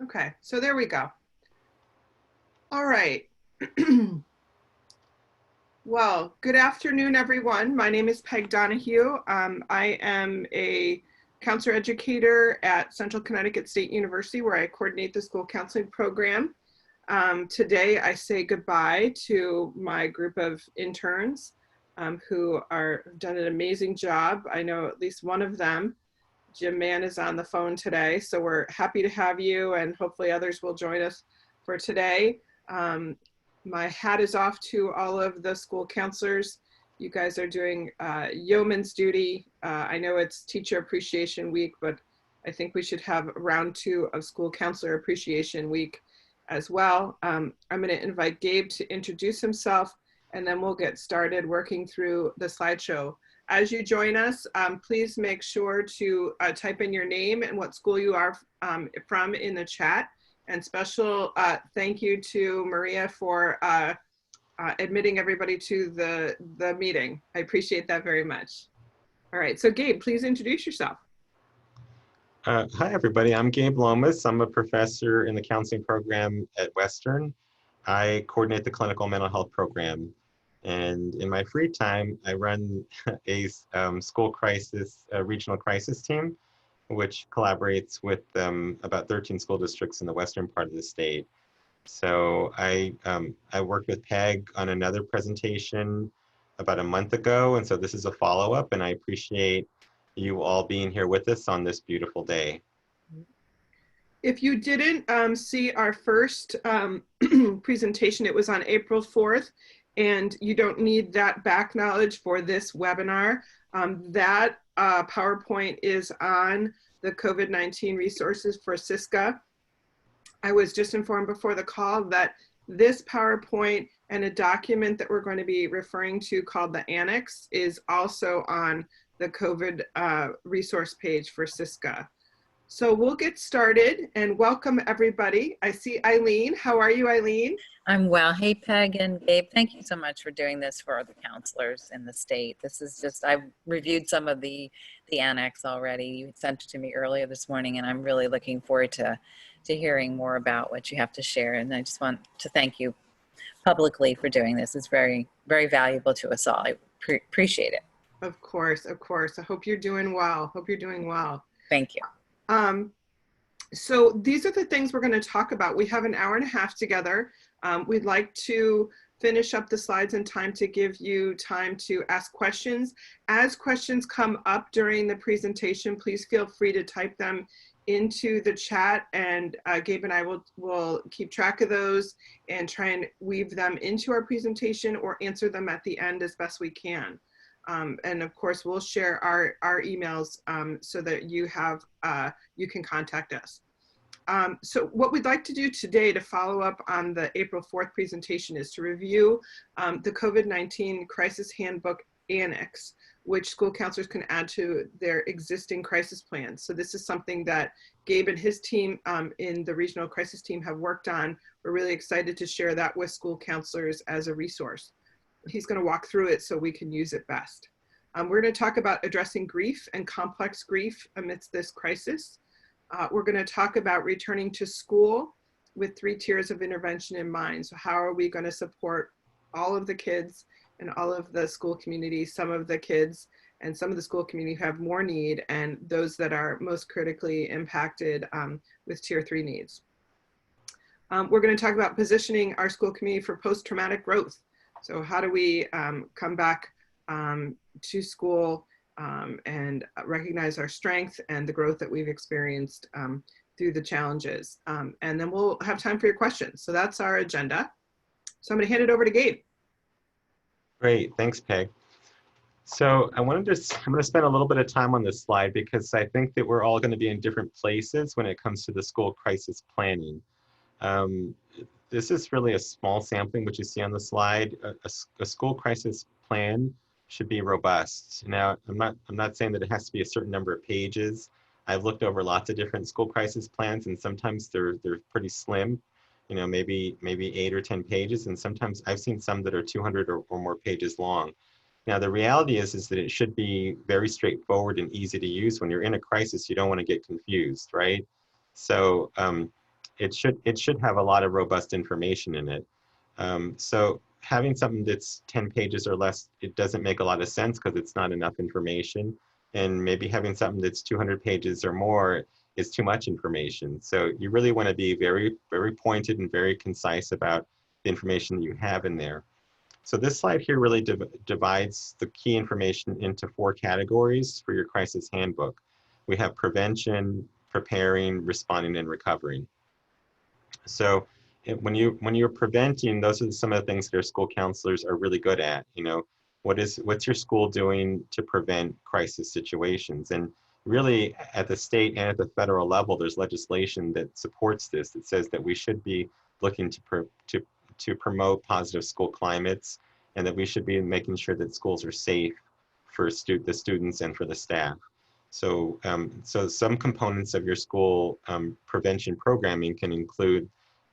Okay, so there we go. All right. Well, good afternoon, everyone. My name is Peg Donahue. I am a counselor educator at Central Connecticut State University, where I coordinate the school counseling program. Today, I say goodbye to my group of interns who have done an amazing job. I know at least one of them, Jim Mann, is on the phone today, so we're happy to have you, and hopefully others will join us for today. My hat is off to all of the school counselors. You guys are doing yeoman's duty. I know it's Teacher Appreciation Week, but I think we should have round 2 of School Counselor Appreciation Week as well. I'm going to invite Gabe to introduce himself, and then we'll get started working through the slideshow. As you join us, please make sure to type in your name and what school you are from in the chat. And special thank you to Maria for admitting everybody to the meeting. I appreciate that very much. All right, so Gabe, please introduce yourself. Hi, everybody. I'm Gabe Lomas. I'm a professor in the counseling program at Western. I coordinate the clinical mental health program. And in my free time, I run a school crisis, regional crisis team, which collaborates with about 13 school districts in the western part of the state. So I worked with Peg on another presentation about a month ago, and so this is a follow-up, and I appreciate you all being here with us on this beautiful day. If you didn't see our first presentation, it was on April 4th, and you don't need that back knowledge for this webinar. That PowerPoint is on the COVID-19 resources for CISCA. I was just informed before the call that this PowerPoint and a document that we're going to be referring to called the Annex is also on the COVID resource page for CISCA. So we'll get started and welcome everybody. I see Eileen. How are you, Eileen? I'm well. Hey, Peg and Gabe, thank you so much for doing this for the counselors in the state. This is just, I've reviewed some of the Annex already. You sent it to me earlier this morning, and I'm really looking forward to hearing more about what you have to share. And I just want to thank you publicly for doing this. It's very, very valuable to us all. I appreciate it. Of course, of course. I hope you're doing well. Hope you're doing well. Thank you. So these are the things we're going to talk about. We have an hour and a half together. We'd like to finish up the slides in time to give you time to ask questions. As questions come up during the presentation, please feel free to type them into the chat, and Gabe and I will keep track of those and try and weave them into our presentation or answer them at the end as best we can. And of course, we'll share our emails so that you can contact us. So what we'd like to do today to follow up on the April 4th presentation is to review the COVID-19 Crisis Handbook Annex, which school counselors can add to their existing crisis plans. So this is something that Gabe and his team in the regional crisis team have worked on. We're really excited to share that with school counselors as a resource. He's going to walk through it so we can use it best. We're going to talk about addressing grief and complex grief amidst this crisis. We're going to talk about returning to school with 3 tiers of intervention in mind. So how are we going to support all of the kids and all of the school community? Some of the kids and some of the school community have more need, and those that are most critically impacted with tier 3 needs. We're going to talk about positioning our school community for post-traumatic growth. So how do we come back to school and recognize our strength and the growth that we've experienced through the challenges. And then we'll have time for your questions. So that's our agenda. So I'm going to hand it over to Gabe. Great, thanks, Peg. So I'm going to spend a little bit of time on this slide because I think that we're all going to be in different places when it comes to the school crisis planning. This is really a small sampling, which you see on the slide. A school crisis plan should be robust. Now, I'm not saying that it has to be a certain number of pages. I've looked over lots of different school crisis plans, and sometimes they're pretty slim, you know, maybe 8 or 10 pages, and sometimes I've seen some that are 200 or more pages long. Now, the reality is that it should be very straightforward and easy to use. When you're in a crisis, you don't want to get confused, right? So it should have a lot of robust information in it. So having something that's 10 pages or less, it doesn't make a lot of sense because it's not enough information. And maybe having something that's 200 pages or more is too much information. So you really want to be very, very pointed and very concise about the information that you have in there. So this slide here really divides the key information into 4 categories for your crisis handbook. We have prevention, preparing, responding, and recovering. So when you're preventing, those are some of the things that our school counselors are really good at. You know, what's your school doing to prevent crisis situations? And really, at the state and at the federal level, there's legislation that supports this. That says that we should be looking to promote positive school climates, and that we should be making sure that schools are safe for the students and for the staff. So, so some components of your school prevention programming can include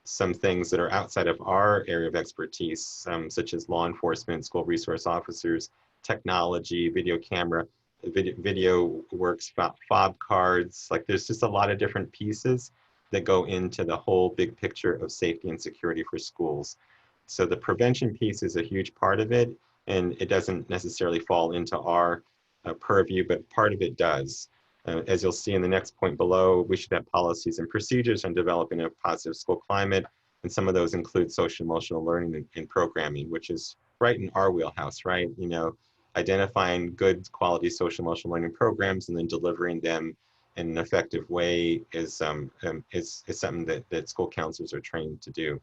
some things that are outside of our area of expertise, such as law enforcement, school resource officers, technology, video camera, video works, fob cards. Like there's just a lot of different pieces that go into the whole big picture of safety and security for schools. So the prevention piece is a huge part of it, and it doesn't necessarily fall into our purview, but part of it does. As you'll see in the next point below, we should have policies and procedures on developing a positive school climate, and some of those include social emotional learning and programming, which is right in our wheelhouse, right? You know, identifying good quality social emotional learning programs and then delivering them in an effective way is something that school counselors are trained to do.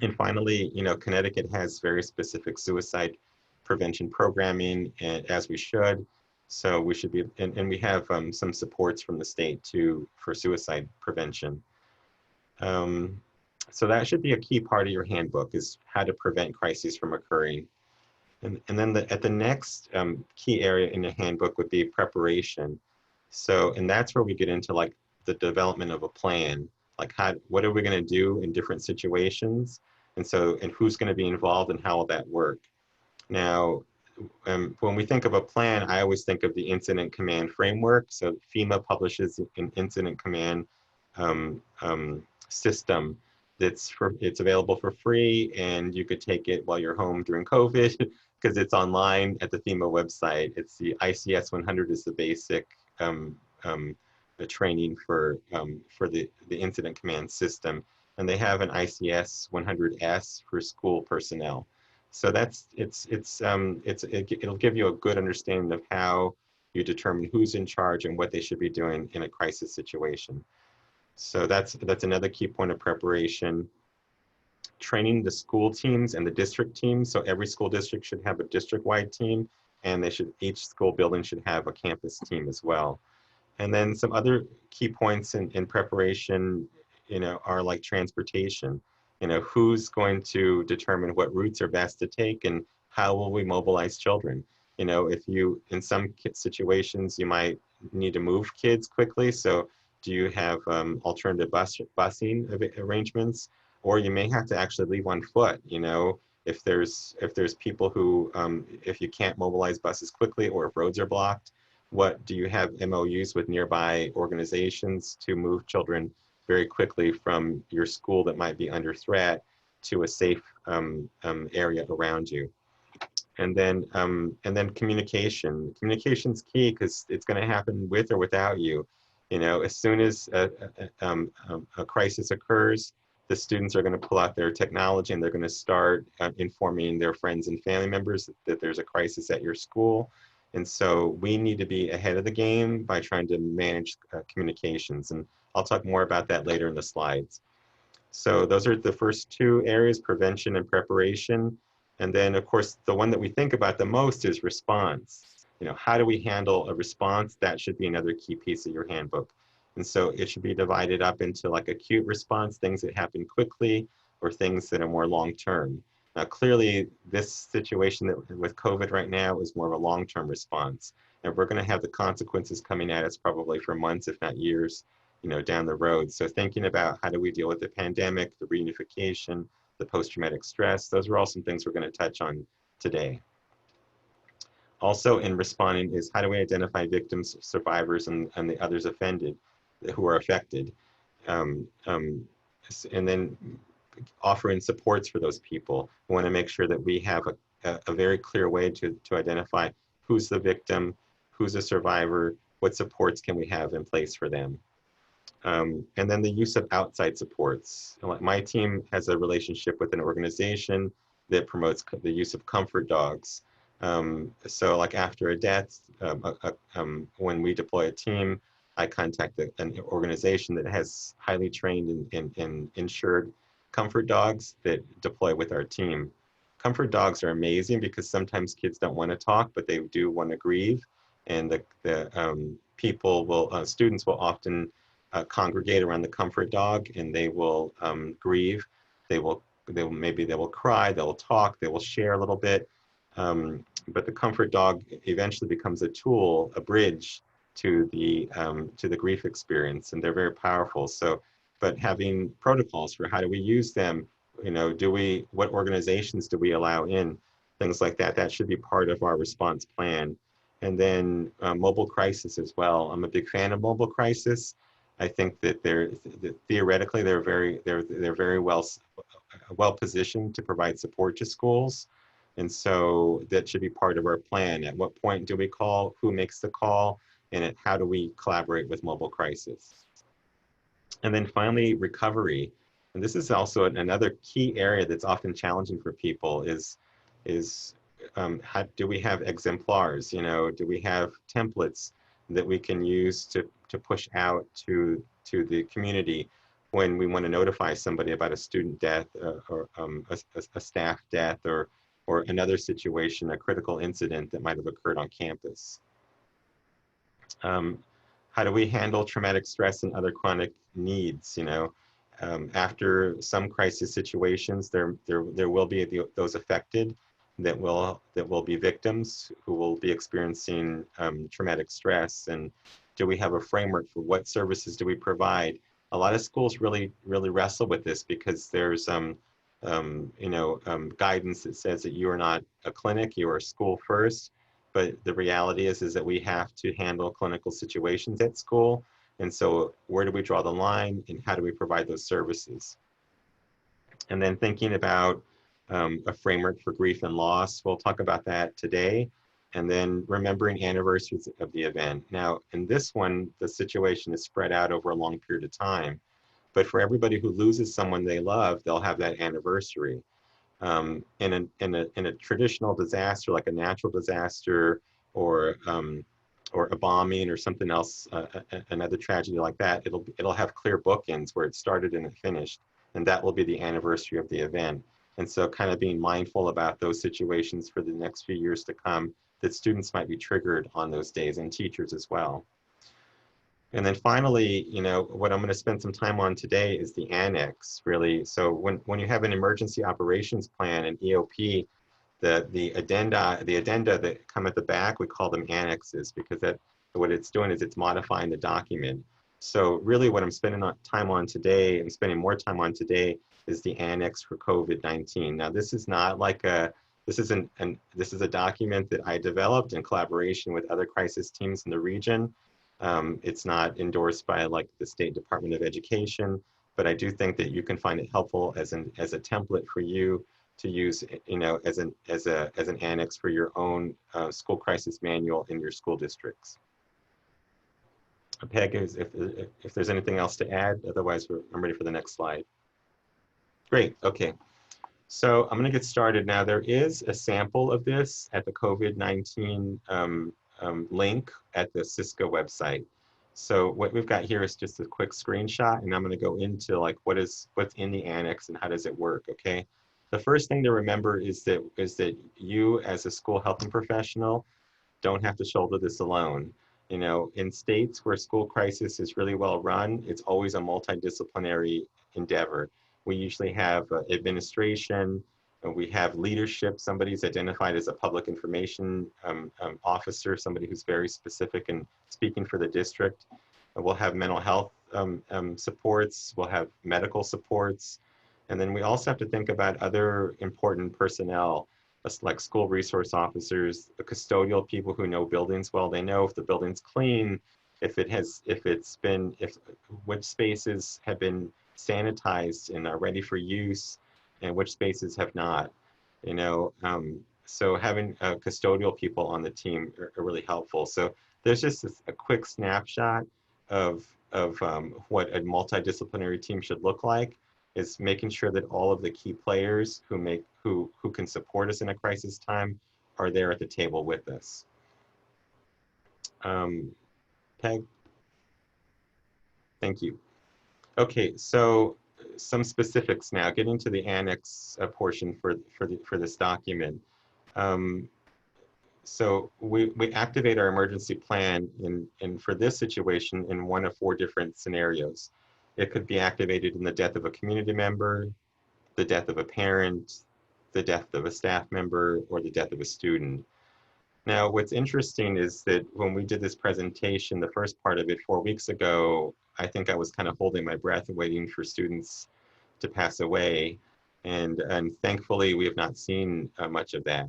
And finally, you know, Connecticut has very specific suicide prevention programming, and as we should. So we should be, and we have some supports from the state too for suicide prevention. So that should be a key part of your handbook, is how to prevent crises from occurring. And then at the next key area in the handbook would be preparation. So, and that's where we get into like the development of a plan, like what are we going to do in different situations? And so, and who's going to be involved and how will that work? Now, when we think of a plan, I always think of the incident command framework. So FEMA publishes an incident command system it's available for free, and you could take it while you're home during COVID because it's online at the FEMA website. It's the ICS 100 is the basic the training for the incident command system, and they have an ICS 100S for school personnel. So it'll give you a good understanding of how you determine who's in charge and what they should be doing in a crisis situation. So that's another key point of preparation. Training the school teams and the district teams. So every school district should have a district-wide team, and each school building should have a campus team as well. And then some other key points in preparation, you know, are like transportation. You know, who's going to determine what routes are best to take, and how will we mobilize children? You know, in some situations, you might need to move kids quickly. So do you have alternative busing arrangements? Or you may have to actually leave on foot, you know, if there's people who, if you can't mobilize buses quickly, or if roads are blocked. What do you have MOUs with nearby organizations to move children very quickly from your school that might be under threat to a safe area around you? And then communication. Communication's key because it's going to happen with or without you. You know, as soon as a crisis occurs, the students are going to pull out their technology and they're going to start informing their friends and family members that there's a crisis at your school. And so we need to be ahead of the game by trying to manage communications. And I'll talk more about that later in the slides. So those are the first 2 areas, prevention and preparation. And then of course, the one that we think about the most is response. You know, how do we handle a response? That should be another key piece of your handbook. And so it should be divided up into like acute response, things that happen quickly, or things that are more long-term. Now, clearly, this situation with COVID right now is more of a long-term response. And we're going to have the consequences coming at us probably for months, if not years, you know, down the road. So thinking about how do we deal with the pandemic, the reunification, the post-traumatic stress, those are all some things we're going to touch on today. Also in responding is how do we identify victims, survivors, and the others who are affected. um, um, and then offering supports for those people. We want to make sure that we have a very clear way to identify who's the victim, who's a survivor, what supports can we have in place for them. And then the use of outside supports. My team has a relationship with an organization that promotes the use of comfort dogs. So like after a death, when we deploy a team, I contact an organization that has highly trained and insured comfort dogs that deploy with our team. Comfort dogs are amazing because sometimes kids don't want to talk, but they do want to grieve. And students will often congregate around the comfort dog, and they will grieve. Maybe they will cry, they will talk, they will share a little bit. But the comfort dog eventually becomes a tool, a bridge to the grief experience, and they're very powerful. So, but having protocols for how do we use them, what organizations do we allow in, things like that, that should be part of our response plan. And then mobile crisis as well. I'm a big fan of mobile crisis. I think that theoretically they're very well positioned to provide support to schools, and so that should be part of our plan. At what point do we call? Who makes the call? And how do we collaborate with mobile crisis? And then finally, recovery. And this is also another key area that's often challenging for people is how do we have exemplars? Do we have templates that we can use to push out to the community when we want to notify somebody about a student death or a staff death or another situation, a critical incident that might have occurred on campus? How do we handle traumatic stress and other chronic needs? After some crisis situations, there will be those affected that will be victims who will be experiencing traumatic stress. And do we have a framework for what services do we provide? A lot of schools really wrestle with this because there's guidance that says that you are not a clinic, you are a school first. But the reality is that we have to handle clinical situations at school. And so where do we draw the line and how do we provide those services? And then thinking about a framework for grief and loss, we'll talk about that today. And then remembering anniversaries of the event. Now, in this one, the situation is spread out over a long period of time. But for everybody who loses someone they love, they'll have that anniversary. In a traditional disaster, like a natural disaster or a bombing or something else, another tragedy like that, it'll have clear bookends where it started and it finished, and that will be the anniversary of the event. And so kind of being mindful about those situations for the next few years to come, that students might be triggered on those days and teachers as well. And then finally, what I'm going to spend some time on today is the annex, really. So when you have an emergency operations plan, an EOP, the addenda that come at the back, we call them annexes because what it's doing is it's modifying the document. So really what I'm spending more time on today is the annex for COVID-19. Now this is not like this is a document that I developed in collaboration with other crisis teams in the region. It's not endorsed by like the State Department of Education, but I do think that you can find it helpful as a template for you to use, as an annex for your own school crisis manual in your school districts. Peg, if there's anything else to add, otherwise I'm ready for the next slide. Great, okay. So I'm going to get started now. There is a sample of this at the COVID-19 link at the Cisco website. So what we've got here is just a quick screenshot, and I'm going to go into like what's in the annex and how does it work. Okay, the first thing to remember is that you as a school health professional don't have to shoulder this alone. In states where school crisis is really well run, it's always a multidisciplinary endeavor. We usually have administration, we have leadership, somebody's identified as a public information officer, somebody who's very specific and speaking for the district. We'll have mental health supports, we'll have medical supports, and then we also have to think about other important personnel, like school resource officers, the custodial people who know buildings well. They know if the building's clean, if which spaces have been sanitized and are ready for use, and which spaces have not. You know, so having custodial people on the team are really helpful. So there's just a quick snapshot of what a multidisciplinary team should look like, is making sure that all of the key players who can support us in a crisis time are there at the table with us. Peg, thank you. Okay, so some specifics now. Getting to the annex portion for this document. So we activate our emergency plan in for this situation in one of 4 different scenarios. It could be activated in the death of a community member, the death of a parent, the death of a staff member, or the death of a student. Now, what's interesting is that when we did this presentation, the first part of it 4 weeks ago, I think I was kind of holding my breath waiting for students to pass away. And thankfully, we have not seen much of that.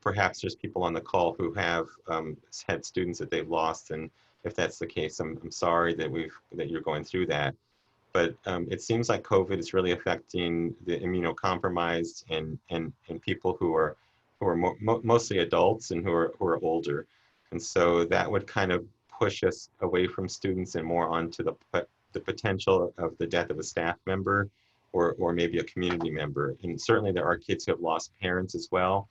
Perhaps there's people on the call who have had students that they've lost. And if that's the case, I'm sorry that you're going through that. But it seems like COVID is really affecting the immunocompromised and people who are mostly adults and who are older. And so that would kind of push us away from students and more onto the potential of the death of a staff member or maybe a community member. And certainly there are kids who have lost parents as well.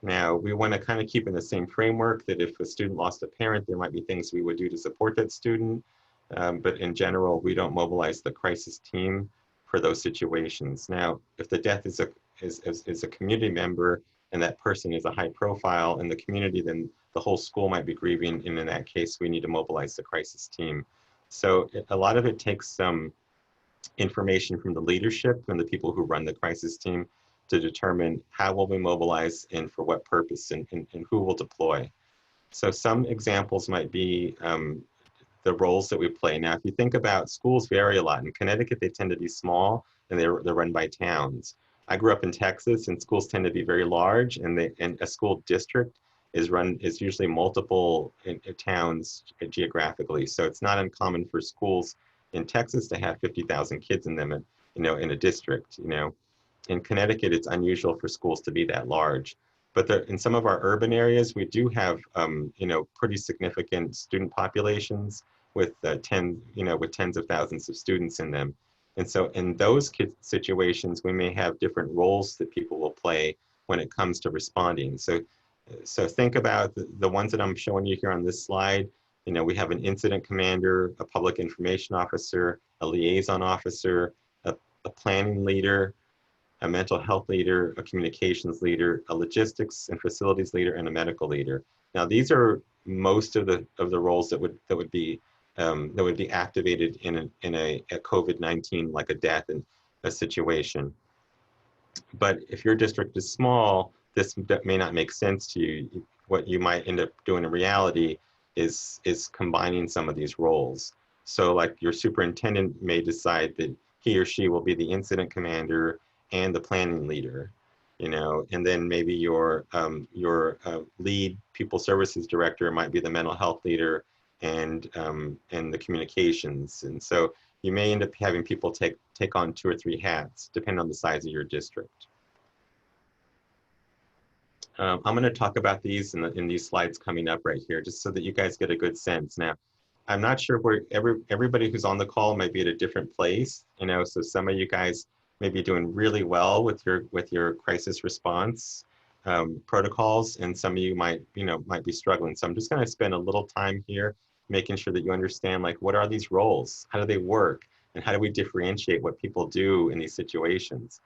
Now, we want to kind of keep in the same framework that if a student lost a parent, there might be things we would do to support that student. But in general, we don't mobilize the crisis team for those situations. Now, if the death is a community member and that person is a high profile in the community, then the whole school might be grieving. And in that case, we need to mobilize the crisis team. So a lot of it takes some information from the leadership and the people who run the crisis team to determine how will we mobilize and for what purpose and who will deploy. So some examples might be the roles that we play. Now, if you think about schools vary a lot. In Connecticut, they tend to be small and they're run by towns. I grew up in Texas and schools tend to be very large and a school district is usually multiple towns geographically. So it's not uncommon for schools in Texas to have 50,000 kids in them, in a district, In Connecticut, it's unusual for schools to be that large. But in some of our urban areas, we do have, pretty significant student populations with tens of thousands of students in them. And so in those situations, we may have different roles that people will play when it comes to responding. So think about the ones that I'm showing you here on this slide. We have an incident commander, a public information officer, a liaison officer, a planning leader, a mental health leader, a communications leader, a logistics and facilities leader, and a medical leader. Now, these are most of the roles that would be activated in a COVID-19, like a death in a situation. But if your district is small, this may not make sense to you. What you might end up doing in reality is combining some of these roles. So like your superintendent may decide that he or she will be the incident commander and the planning leader, and then maybe your lead people services director might be the mental health leader and the communications. And so you may end up having people take on 2 or 3 hats, depending on the size of your district. I'm going to talk about these in these slides coming up right here, just so that you guys get a good sense. Now, I'm not sure where everybody who's on the call might be at a different place, so some of you guys may be doing really well with your crisis response protocols, and some of you might be struggling. So I'm just going to spend a little time here making sure that you understand, like, what are these roles? How do they work? And how do we differentiate what people do in these situations?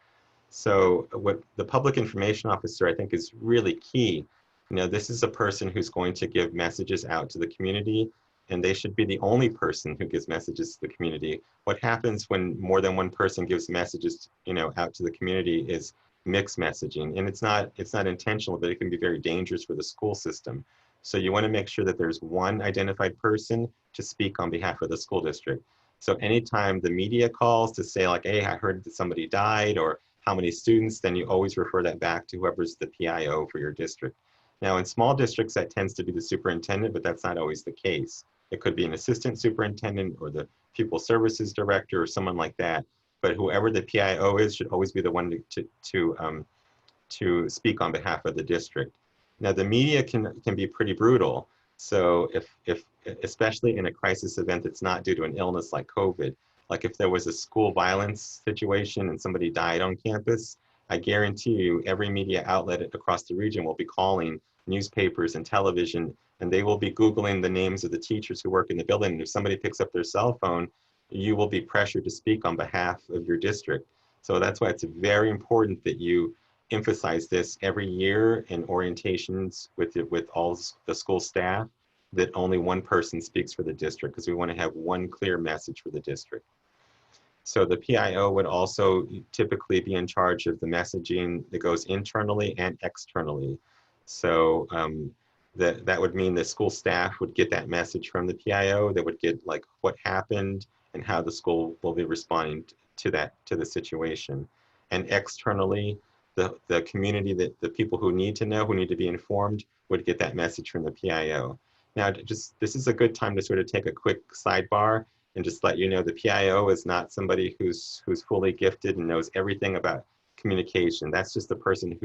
So what the public information officer, I think, is really key. This is a person who's going to give messages out to the community, and they should be the only person who gives messages to the community. What happens when more than one person gives messages, out to the community is mixed messaging, and it's not intentional, but it can be very dangerous for the school system. So you want to make sure that there's one identified person to speak on behalf of the school district. So anytime the media calls to say, like, hey, I heard that somebody died, or how many students, then you always refer that back to whoever's the PIO for your district. Now, in small districts, that tends to be the superintendent, but that's not always the case. It could be an assistant superintendent or the pupil services director or someone like that. But whoever the PIO is should always be the one to speak on behalf of the district. Now, the media can be pretty brutal. So if especially in a crisis event that's not due to an illness like COVID, like if there was a school violence situation and somebody died on campus, I guarantee you every media outlet across the region will be calling newspapers and television, and they will be Googling the names of the teachers who work in the building. And if somebody picks up their cell phone, you will be pressured to speak on behalf of your district. So that's why it's very important that you emphasize this every year in orientations with all the school staff, that only one person speaks for the district, because we want to have one clear message for the district. So the PIO would also typically be in charge of the messaging that goes internally and externally. So that would mean the school staff would get that message from the PIO. They would get like what happened and how the school will be responding to the situation. And externally, the community, that the people who need to know, who need to be informed, would get that message from the PIO. Now, this is a good time to sort of take a quick sidebar and just let you know the PIO is not somebody who's fully gifted and knows everything about communication. That's just the person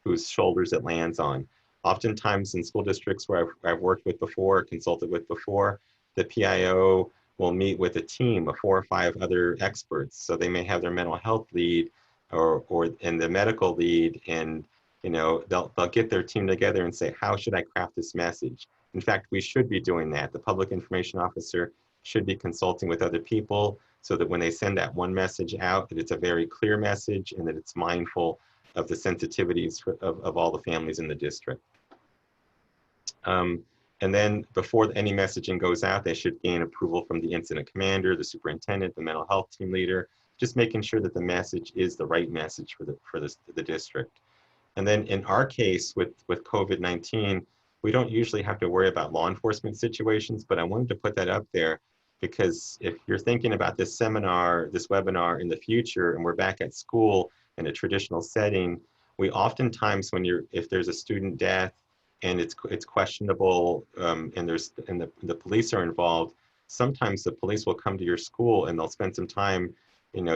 whose shoulders it lands on. Oftentimes in school districts where I've worked with before, consulted with before, the PIO will meet with a team of 4 or 5 other experts. So they may have their mental health lead and the medical lead, and they'll get their team together and say, how should I craft this message? In fact, we should be doing that. The public information officer should be consulting with other people so that when they send that one message out, that it's a very clear message and that it's mindful of the sensitivities of all the families in the district. And then before any messaging goes out, they should gain approval from the incident commander, the superintendent, the mental health team leader, just making sure that the message is the right message for the district. And then in our case with COVID-19, we don't usually have to worry about law enforcement situations, but I wanted to put that up there because if you're thinking about this webinar in the future, and we're back at school in a traditional setting, we oftentimes, if there's a student death and it's questionable, and the police are involved, sometimes the police will come to your school and they'll spend some time,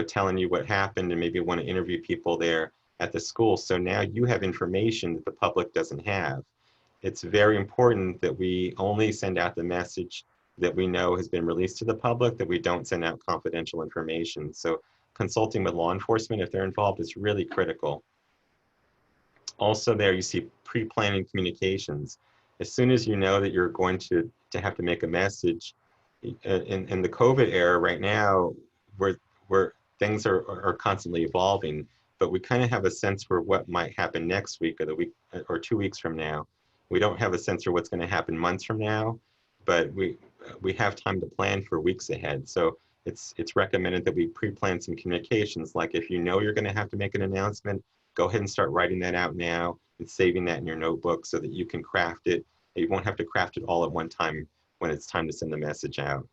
telling you what happened and maybe want to interview people there at the school. So now you have information that the public doesn't have. It's very important that we only send out the message that we know has been released to the public, that we don't send out confidential information. So consulting with law enforcement, if they're involved, is really critical. Also there you see pre-planning communications. As soon as you know that you're going to have to make a message, in the COVID era right now, where things are constantly evolving, but we kind of have a sense for what might happen next week or the week or 2 weeks from now. We don't have a sense for what's going to happen months from now, but we have time to plan for weeks ahead. So it's recommended that we pre-plan some communications. Like if you know you're going to have to make an announcement, go ahead and start writing that out now and saving that in your notebook so that you can craft it. You won't have to craft it all at one time when it's time to send the message out.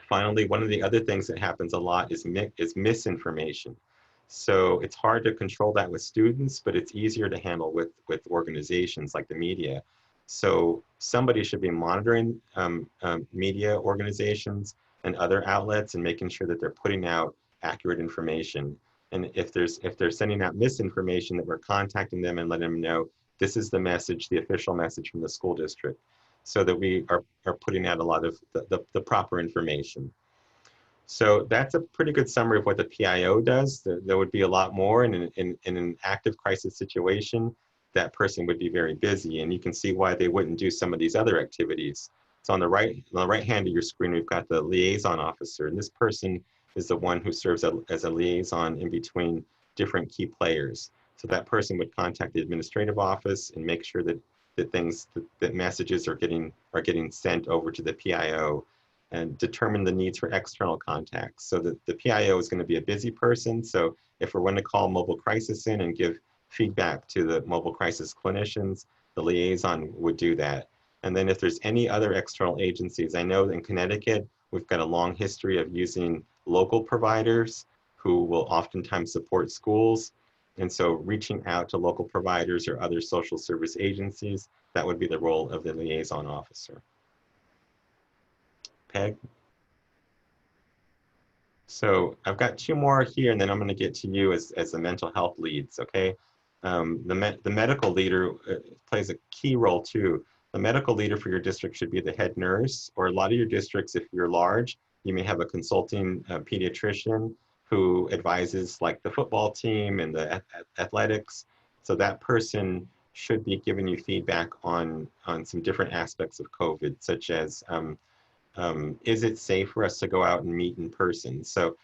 Finally, one of the other things that happens a lot is misinformation. So it's hard to control that with students, but it's easier to handle with organizations like the media. So somebody should be monitoring media organizations and other outlets and making sure that they're putting out accurate information. And if they're sending out misinformation, that we're contacting them and letting them know this is the message, the official message from the school district, so that we are putting out a lot of the proper information. So that's a pretty good summary of what the PIO does. There would be a lot more. In an active crisis situation, that person would be very busy, and you can see why they wouldn't do some of these other activities. So on the right hand of your screen, we've got the liaison officer, and this person is the one who serves as a liaison in between different key players. So that person would contact the administrative office and make sure that that messages are getting sent over to the PIO, and determine the needs for external contacts. So that the PIO is going to be a busy person. So if we're going to call mobile crisis in and give feedback to the mobile crisis clinicians, the liaison would do that. And then if there's any other external agencies, I know in Connecticut, we've got a long history of using local providers who will oftentimes support schools. And so reaching out to local providers or other social service agencies, that would be the role of the liaison officer. Peg? So I've got two more here, and then I'm going to get to you as the mental health leads, okay? The medical leader plays a key role too. The medical leader for your district should be the head nurse, or a lot of your districts, if you're large, you may have a consulting pediatrician who advises like the football team and the athletics. So that person should be giving you feedback on some different aspects of COVID, such as is it safe for us to go out and meet in person? So,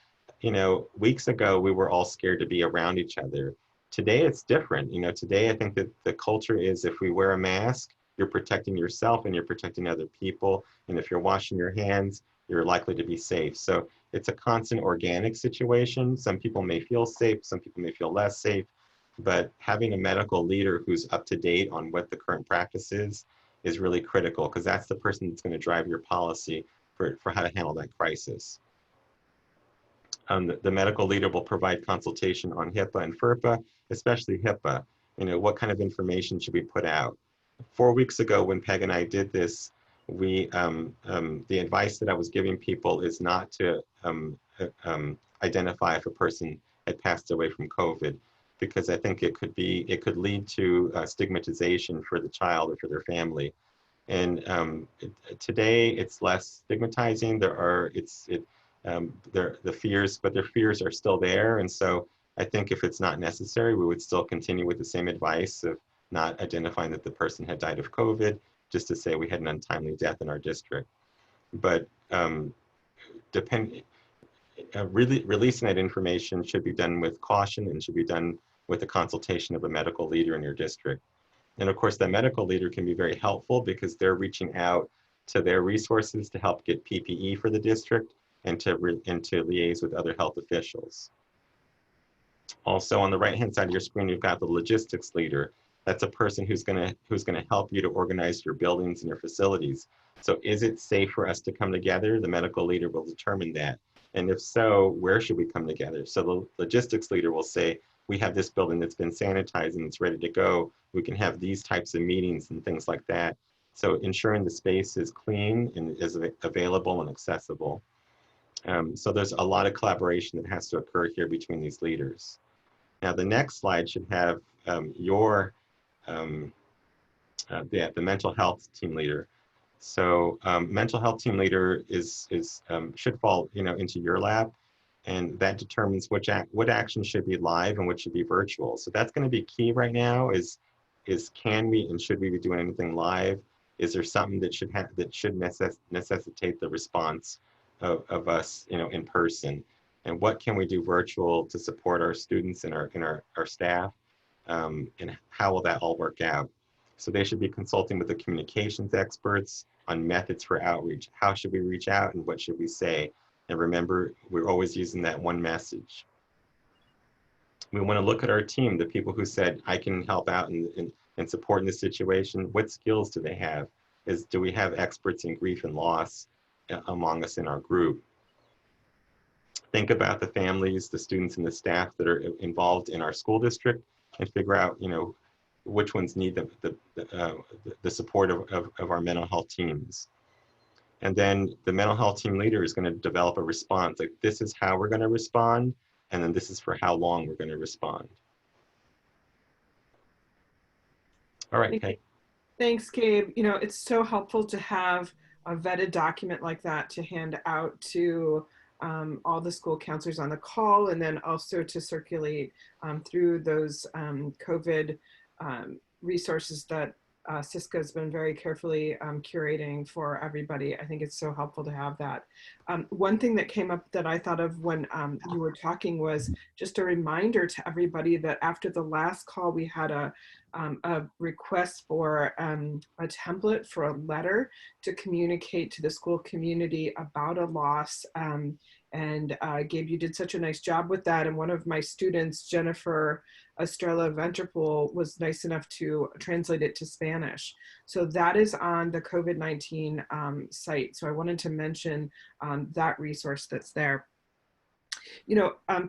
you know, weeks ago, we were all scared to be around each other. Today, it's different. You know, today, I think that the culture is if we wear a mask, you're protecting yourself and you're protecting other people. And if you're washing your hands, you're likely to be safe. So it's a constant organic situation. Some people may feel safe, some people may feel less safe, but having a medical leader who's up to date on what the current practice is really critical, because that's the person that's going to drive your policy for how to handle that crisis. The medical leader will provide consultation on HIPAA and FERPA, especially HIPAA. You know, what kind of information should we put out? 4 weeks ago, when Peg and I did this, the advice that I was giving people is not to identify if a person had passed away from COVID, because I think it could lead to stigmatization for the child or for their family. And today it's less stigmatizing. The fears, but their fears are still there. And so I think if it's not necessary, we would still continue with the same advice of not identifying that the person had died of COVID, just to say we had an untimely death in our district. But really releasing that information should be done with caution and should be done with the consultation of a medical leader in your district. And of course, the medical leader can be very helpful because they're reaching out to their resources to help get PPE for the district and to liaise with other health officials. Also, on the right-hand side of your screen, you've got the logistics leader. That's a person who's gonna help you to organize your buildings and your facilities. So is it safe for us to come together? The medical leader will determine that. And if so, where should we come together? So the logistics leader will say, we have this building that's been sanitized and it's ready to go. We can have these types of meetings and things like that. So ensuring the space is clean and is available and accessible. So there's a lot of collaboration that has to occur here between these leaders. Now the next slide should have the mental health team leader. So mental health team leader should fall into your lap, and that determines what action should be live and what should be virtual. So that's going to be key right now. Is can we and should we be doing anything live? Is there something that should necessitate the response of us in person? And what can we do virtual to support our students and our staff? And how will that all work out? So they should be consulting with the communications experts on methods for outreach. How should we reach out and what should we say? And remember, we're always using that one message. We want to look at our team, the people who said, I can help out and support in this situation. What skills do they have? Do we have experts in grief and loss among us in our group? Think about the families, the students, and the staff that are involved in our school district and figure out, which ones need the support of our mental health teams. And then the mental health team leader is going to develop a response. Like, this is how we're going to respond, and then this is for how long we're going to respond. All right, Kate. Thanks, Gabe. It's so helpful to have a vetted document like that to hand out to all the school counselors on the call, and then also to circulate through those COVID resources that Cisco has been very carefully curating for everybody. I think it's so helpful to have that. One thing that came up that I thought of when you were talking was just a reminder to everybody that after the last call, we had a request for a template for a letter to communicate to the school community about a loss. And Gabe, you did such a nice job with that. And one of my students, Jennifer Estrella Venterpool, was nice enough to translate it to Spanish. So that is on the COVID-19 site. So I wanted to mention that resource that's there.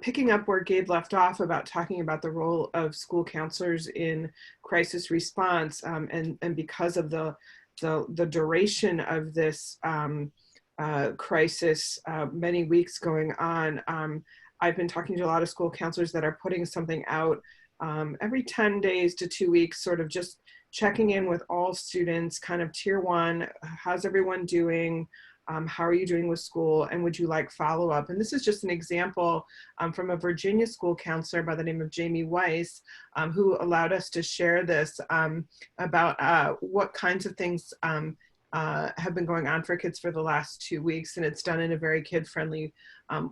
Picking up where Gabe left off about talking about the role of school counselors in crisis response, and because of the duration of this crisis, many weeks going on. I've been talking to a lot of school counselors that are putting something out every 10 days to 2 weeks, sort of just checking in with all students, kind of tier one, how's everyone doing? How are you doing with school? And would you like follow-up? And this is just an example from a Virginia school counselor by the name of Jamie Weiss, who allowed us to share this about what kinds of things have been going on for kids for the last 2 weeks. And it's done in a very kid-friendly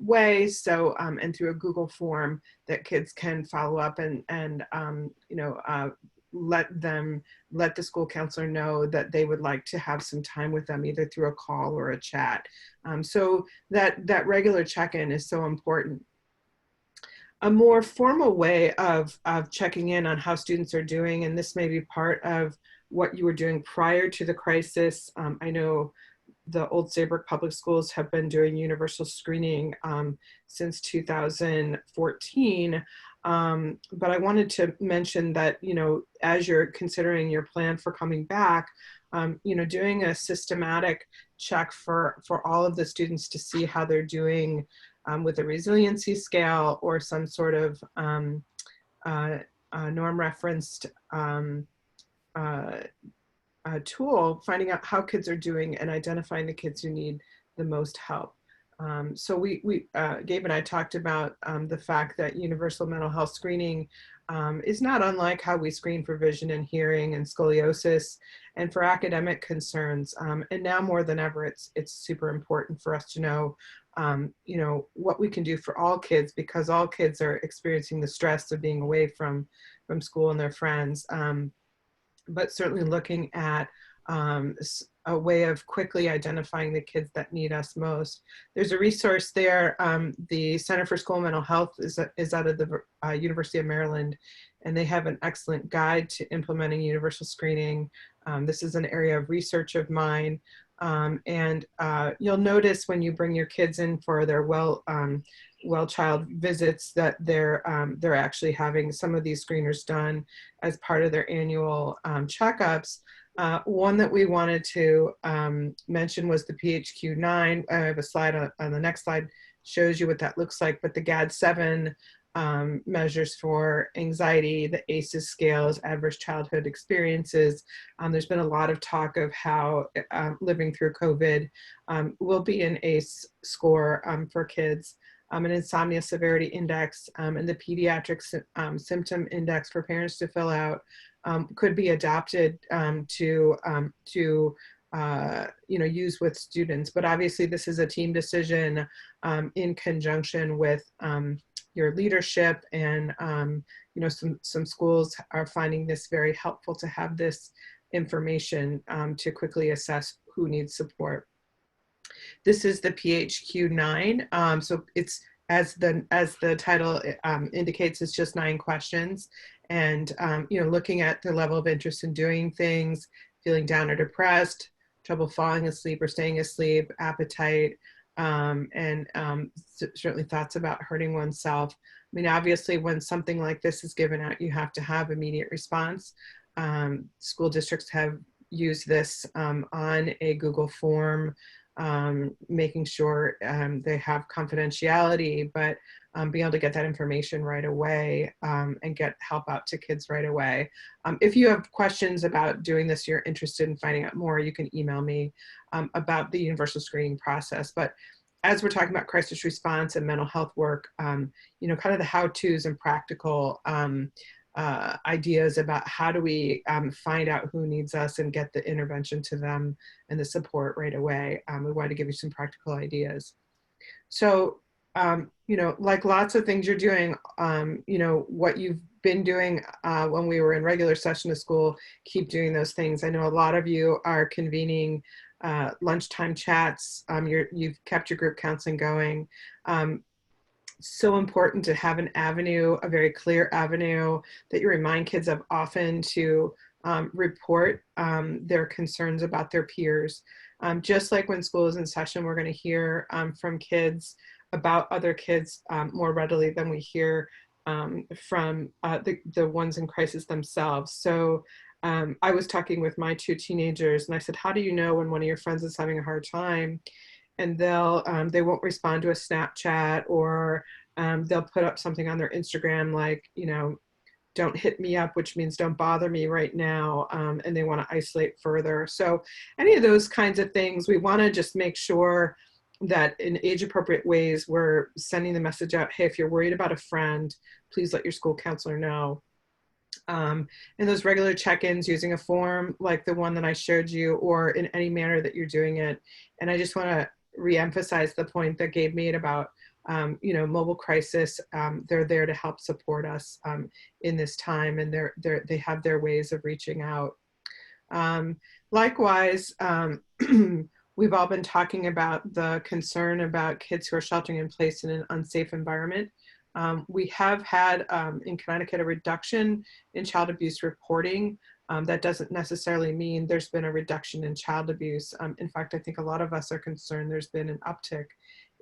way. So, and through a Google form that kids can follow up and you know, let the school counselor know that they would like to have some time with them, either through a call or a chat. So that regular check-in is so important. A more formal way of checking in on how students are doing, and this may be part of what you were doing prior to the crisis. I know the Old Saybrook Public Schools have been doing universal screening since 2014. But I wanted to mention that, you know, as you're considering your plan for coming back, you know, doing a systematic check for all of the students to see how they're doing with a resiliency scale or some sort of norm referenced tool, finding out how kids are doing and identifying the kids who need the most help. So Gabe and I talked about the fact that universal mental health screening is not unlike how we screen for vision and hearing and scoliosis and for academic concerns. And now more than ever, it's super important for us to know, you know, what we can do for all kids, because all kids are experiencing the stress of being away from school and their friends. But certainly looking at a way of quickly identifying the kids that need us most. There's a resource there. The Center for School Mental Health is out of the University of Maryland, and they have an excellent guide to implementing universal screening. This is an area of research of mine. And you'll notice when you bring your kids in for their well child visits that they're actually having some of these screeners done as part of their annual checkups. One that we wanted to mention was the PHQ-9. I have a slide on the next slide, shows you what that looks like, but the GAD-7 measures for anxiety, the ACEs scales, adverse childhood experiences. There's been a lot of talk of how living through COVID will be an ACE score for kids. An insomnia severity index and the pediatric symptom index for parents to fill out could be adapted to you know, use with students. But obviously this is a team decision in conjunction with your leadership, and you know, some schools are finding this very helpful to have this information to quickly assess who needs support. This is the PHQ-9. So it's, as the title indicates, it's just 9 questions. And you know, looking at the level of interest in doing things, feeling down or depressed, trouble falling asleep or staying asleep, appetite, and certainly thoughts about hurting oneself. I mean, obviously, when something like this is given out, you have to have immediate response. School districts have used this on a Google form, making sure they have confidentiality, but being able to get that information right away and get help out to kids right away. If you have questions about doing this, you're interested in finding out more, you can email me about the universal screening process. But as we're talking about crisis response and mental health work, you know, kind of the how-tos and practical ideas about how do we find out who needs us and get the intervention to them and the support right away. We wanted to give you some practical ideas. So, you know, like lots of things you're doing, you know, what you've been doing when we were in regular session of school, keep doing those things. I know a lot of you are convening lunchtime chats. You've kept your group counseling going. So important to have an avenue, a very clear avenue that you remind kids of often to report their concerns about their peers. Just like when school is in session, we're going to hear from kids about other kids more readily than we hear from the ones in crisis themselves. So I was talking with my 2 teenagers and I said, how do you know when one of your friends is having a hard time? and they won't respond to a Snapchat, or they'll put up something on their Instagram like, don't hit me up, which means don't bother me right now, and they want to isolate further. So any of those kinds of things, we want to just make sure that in age appropriate ways, we're sending the message out, hey, if you're worried about a friend, please let your school counselor know. And those regular check-ins using a form like the one that I showed you, or in any manner that you're doing it. And I just want to re-emphasize the point that Gabe made about mobile crisis. They're there to help support us in this time, and they have their ways of reaching out. Likewise, we've all been talking about the concern about kids who are sheltering in place in an unsafe environment. We have had in Connecticut a reduction in child abuse reporting. That doesn't necessarily mean there's been a reduction in child abuse. In fact, I think a lot of us are concerned there's been an uptick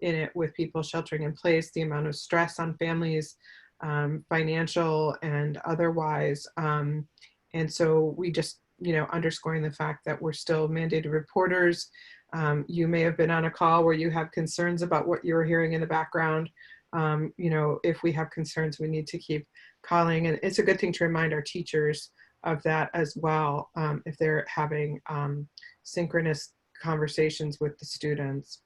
in it with people sheltering in place, the amount of stress on families, financial and otherwise. And so we just, underscoring the fact that we're still mandated reporters. You may have been on a call where you have concerns about what you were hearing in the background. If we have concerns, we need to keep calling. And it's a good thing to remind our teachers of that as well, if they're having synchronous conversations with the students.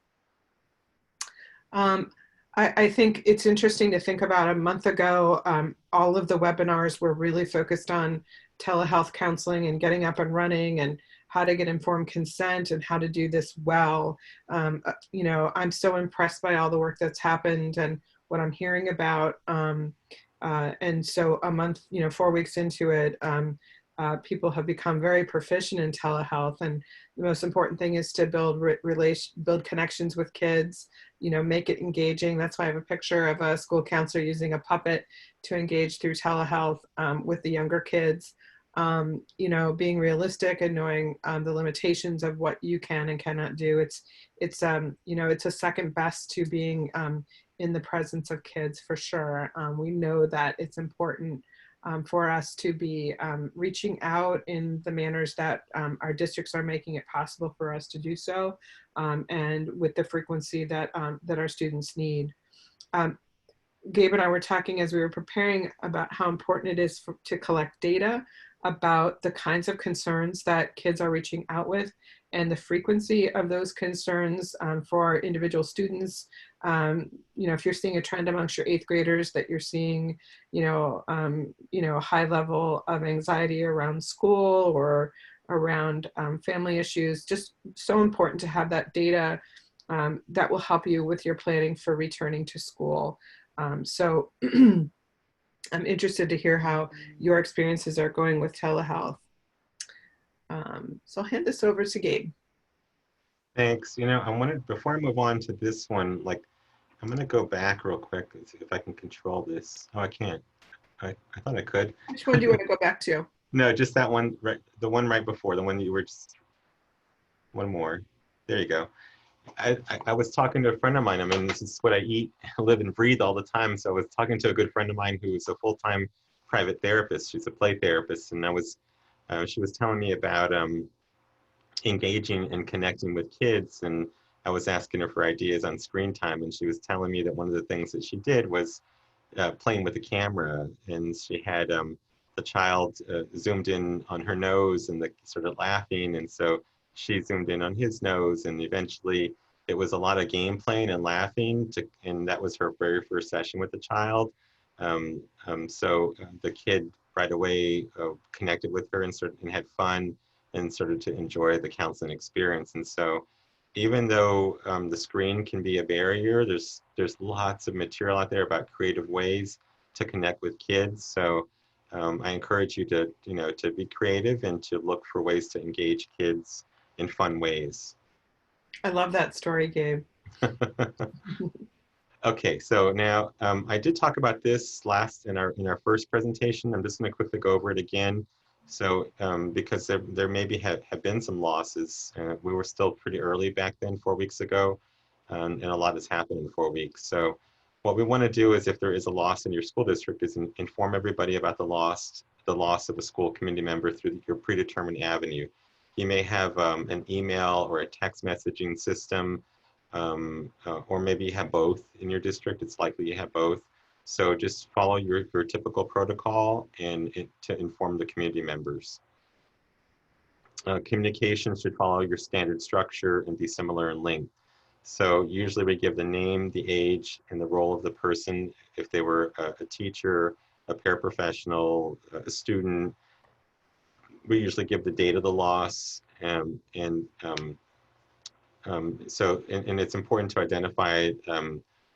I think it's interesting to think about a month ago, all of the webinars were really focused on telehealth counseling and getting up and running and how to get informed consent and how to do this well. I'm so impressed by all the work that's happened and what I'm hearing about. And so a month, 4 weeks into it, people have become very proficient in telehealth. And the most important thing is to build connections with kids, make it engaging. That's why I have a picture of a school counselor using a puppet to engage through telehealth with the younger kids. Being realistic and knowing the limitations of what you can and cannot do. It's a second best to being in the presence of kids, for sure. We know that it's important for us to be reaching out in the manners that our districts are making it possible for us to do so, and with the frequency that our students need. Gabe and I were talking as we were preparing about how important it is to collect data about the kinds of concerns that kids are reaching out with and the frequency of those concerns for individual students. If you're seeing a trend amongst your 8th graders that you're seeing, a high level of anxiety around school or around family issues, just so important to have that data that will help you with your planning for returning to school. So I'm interested to hear how your experiences are going with telehealth. So I'll hand this over to Gabe. Thanks. I wanted, before I move on to this one, I'm going to go back real quick, see if I can control this. Oh, I can't. I thought I could. Which one do you want to go back to? No, just that one, right, the one right before, the one that you were just, one more. There you go. I was talking to a friend of mine. I mean, this is what I eat, live, and breathe all the time. So I was talking to a good friend of mine who is a full-time private therapist. She's a play therapist, and she was telling me about engaging and connecting with kids, and I was asking her for ideas on screen time, and she was telling me that one of the things that she did was playing with the camera, and she had the child zoomed in on her nose and sort of laughing, and so she zoomed in on his nose, and eventually it was a lot of game playing and laughing, and that was her very first session with the child. So the kid right away connected with her and had fun and started to enjoy the counseling experience. And so even though the screen can be a barrier, there's lots of material out there about creative ways to connect with kids. So I encourage you to be creative and to look for ways to engage kids in fun ways. I love that story, Gabe. Okay, so now I did talk about this last in our first presentation. I'm just going to quickly go over it again. So because there maybe have been some losses. We were still pretty early back then, 4 weeks ago, and a lot has happened in 4 weeks. So what we want to do is, if there is a loss in your school district, is inform everybody about the loss of a school community member through your predetermined avenue. You may have an email or a text messaging system or maybe you have both in your district. It's likely you have both. So just follow your typical protocol and to inform the community members. Communication should follow your standard structure and be similar in length. So usually we give the name, the age, and the role of the person. If they were a teacher, a paraprofessional, a student, we usually give the date of the loss. So it's important to identify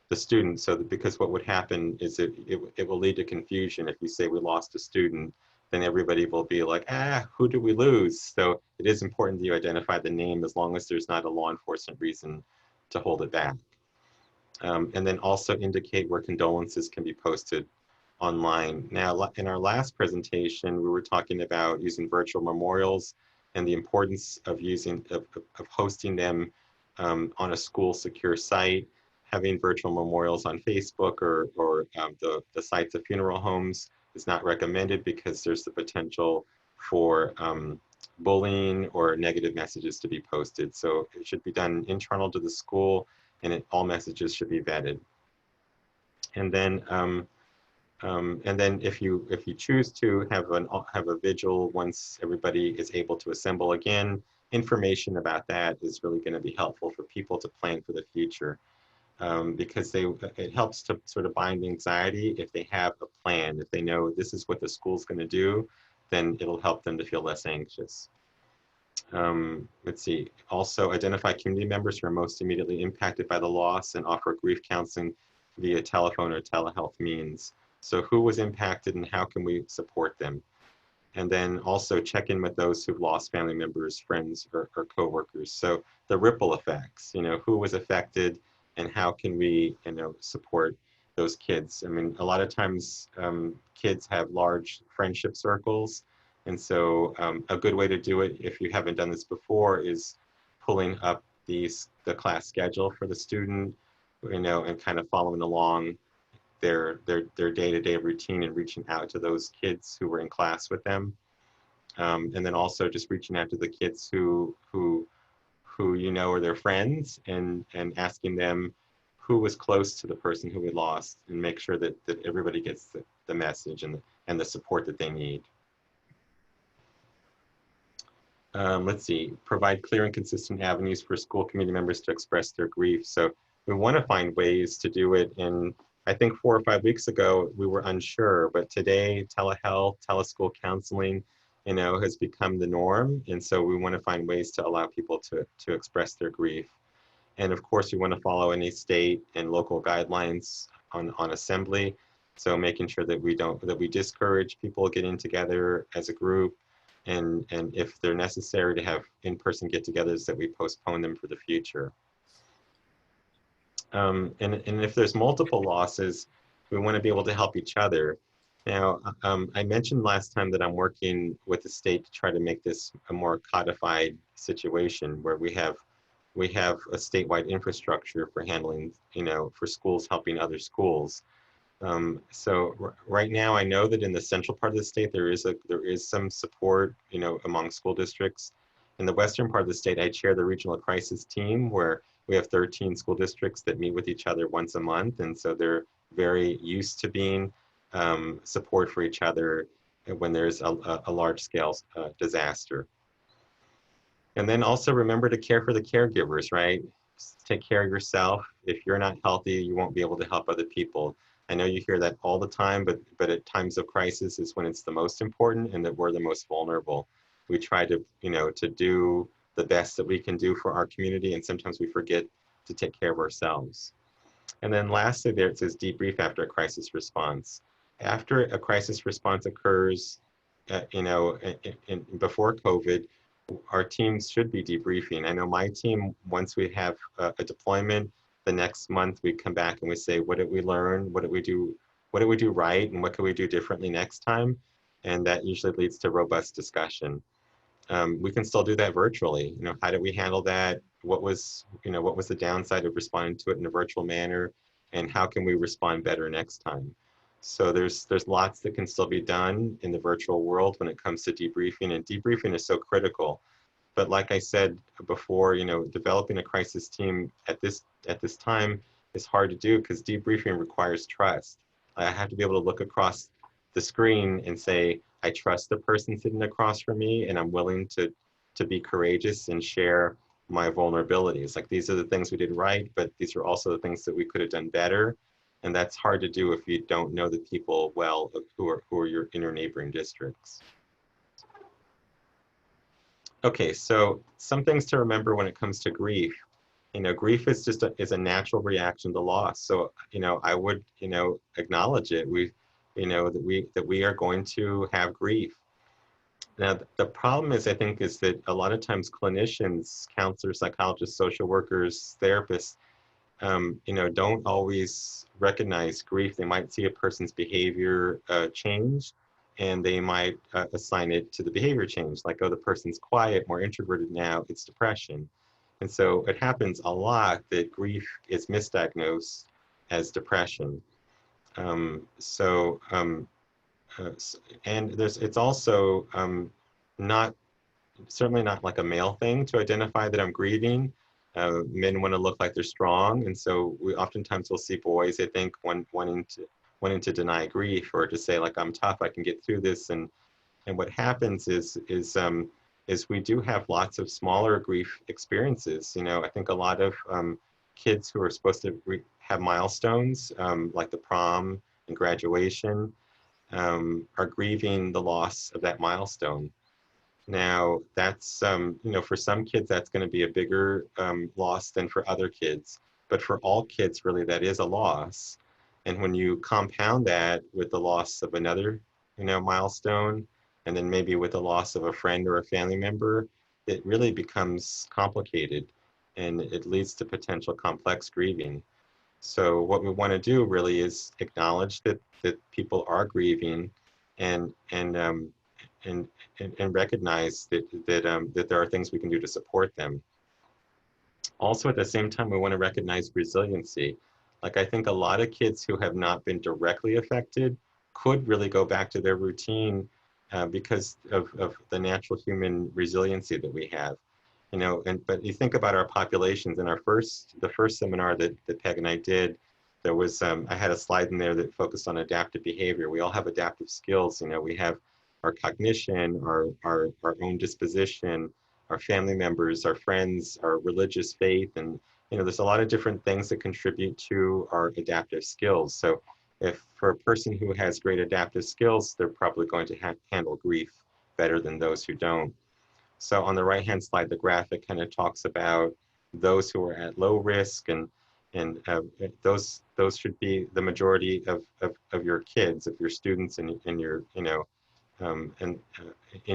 the student, so that, because what would happen is it will lead to confusion. If you say we lost a student, then everybody will be like, who did we lose? So it is important that you identify the name, as long as there's not a law enforcement reason to hold it back. And then also indicate where condolences can be posted online. Now, in our last presentation, we were talking about using virtual memorials and the importance of hosting them on a school secure site. Having virtual memorials on Facebook or the sites of funeral homes is not recommended, because there's the potential for bullying or negative messages to be posted. So it should be done internal to the school, and all messages should be vetted. And then if you choose to have a vigil once everybody is able to assemble again, information about that is really going to be helpful for people to plan for the future, because it helps to sort of bind anxiety. If they have a plan, if they know this is what the school's going to do, then it'll help them to feel less anxious. Let's see. Also, identify community members who are most immediately impacted by the loss and offer grief counseling via telephone or telehealth means. So who was impacted and how can we support them? And then also check in with those who've lost family members, friends, or coworkers. So the ripple effects, who was affected and how can we, support those kids? I mean, a lot of times kids have large friendship circles. And so a good way to do it, if you haven't done this before, is pulling up the class schedule for the student, and kind of following along their day-to-day routine and reaching out to those kids who were in class with them. And then also just reaching out to the kids who are their friends, and asking them who was close to the person who we lost, and make sure that everybody gets the message and the support that they need. Let's see, provide clear and consistent avenues for school community members to express their grief. So we want to find ways to do it. And I think 4 or 5 weeks ago, we were unsure, but today telehealth, teleschool counseling, has become the norm. And so we want to find ways to allow people to express their grief. And of course, we want to follow any state and local guidelines on assembly. So making sure that we discourage people getting together as a group. And if they're necessary to have in-person get-togethers, that we postpone them for the future. And if there's multiple losses, we want to be able to help each other. Now, I mentioned last time that I'm working with the state to try to make this a more codified situation, where we have a statewide infrastructure for handling, for schools helping other schools. So right now, I know that in the central part of the state, there is some support, among school districts. In the western part of the state, I chair the regional crisis team, where we have 13 school districts that meet with each other once a month. And so they're very used to being support for each other when there's a large scale disaster. And then also remember to care for the caregivers, right? Take care of yourself. If you're not healthy, you won't be able to help other people. I know you hear that all the time, but at times of crisis is when it's the most important and that we're the most vulnerable. We try to, to do the best that we can do for our community, and sometimes we forget to take care of ourselves. And then lastly, there it says debrief after a crisis response. After a crisis response occurs, before COVID, our teams should be debriefing. I know my team, once we have a deployment, the next month we come back and we say, what did we learn? What did we do? What did we do right? And what can we do differently next time? And that usually leads to robust discussion. We can still do that virtually. How did we handle that? What was the downside of responding to it in a virtual manner? And how can we respond better next time? So there's lots that can still be done in the virtual world when it comes to debriefing, and debriefing is so critical. but like I said before, developing a crisis team at this time is hard to do because debriefing requires trust. I have to be able to look across the screen and say, I trust the person sitting across from me, and I'm willing to be courageous and share my vulnerabilities. Like, these are the things we did right, but these are also the things that we could have done better. And that's hard to do if you don't know the people well who are in your neighboring districts. Okay, so some things to remember when it comes to grief. Grief is just is a natural reaction to loss. So, I would, acknowledge it. That we are going to have grief. Now, the problem is, I think, is that a lot of times clinicians, counselors, psychologists, social workers, therapists, don't always recognize grief. They might see a person's behavior change, and they might assign it to the behavior change. Like, oh, the person's quiet, more introverted now, it's depression. And so it happens a lot that grief is misdiagnosed as depression. Um, so, um, and it's also not, certainly not like a male thing to identify that I'm grieving. Men want to look like they're strong, and so we oftentimes will see boys, I think, wanting to deny grief or to say, like, I'm tough, I can get through this. And what happens is we do have lots of smaller grief experiences. I think a lot of kids who are supposed to have milestones, like the prom and graduation, are grieving the loss of that milestone. Now, that's, for some kids, that's going to be a bigger loss than for other kids. But for all kids, really, that is a loss. And when you compound that with the loss of another, milestone, and then maybe with the loss of a friend or a family member, it really becomes complicated, and it leads to potential complex grieving. So what we want to do really is acknowledge that people are grieving, and and recognize that there are things we can do to support them. Also, at the same time, we want to recognize resiliency. Like, I think a lot of kids who have not been directly affected could really go back to their routine because of the natural human resiliency that we have. But you think about our populations. In the first seminar that Peg and I did, there was, I had a slide in there that focused on adaptive behavior. We all have adaptive skills. We have our cognition, our own disposition, our family members, our friends, our religious faith. And, there's a lot of different things that contribute to our adaptive skills. So if for a person who has great adaptive skills, they're probably going to handle grief better than those who don't. So on the right-hand slide, the graphic kind of talks about those who are at low risk, and those should be the majority of your kids, of your students, in your in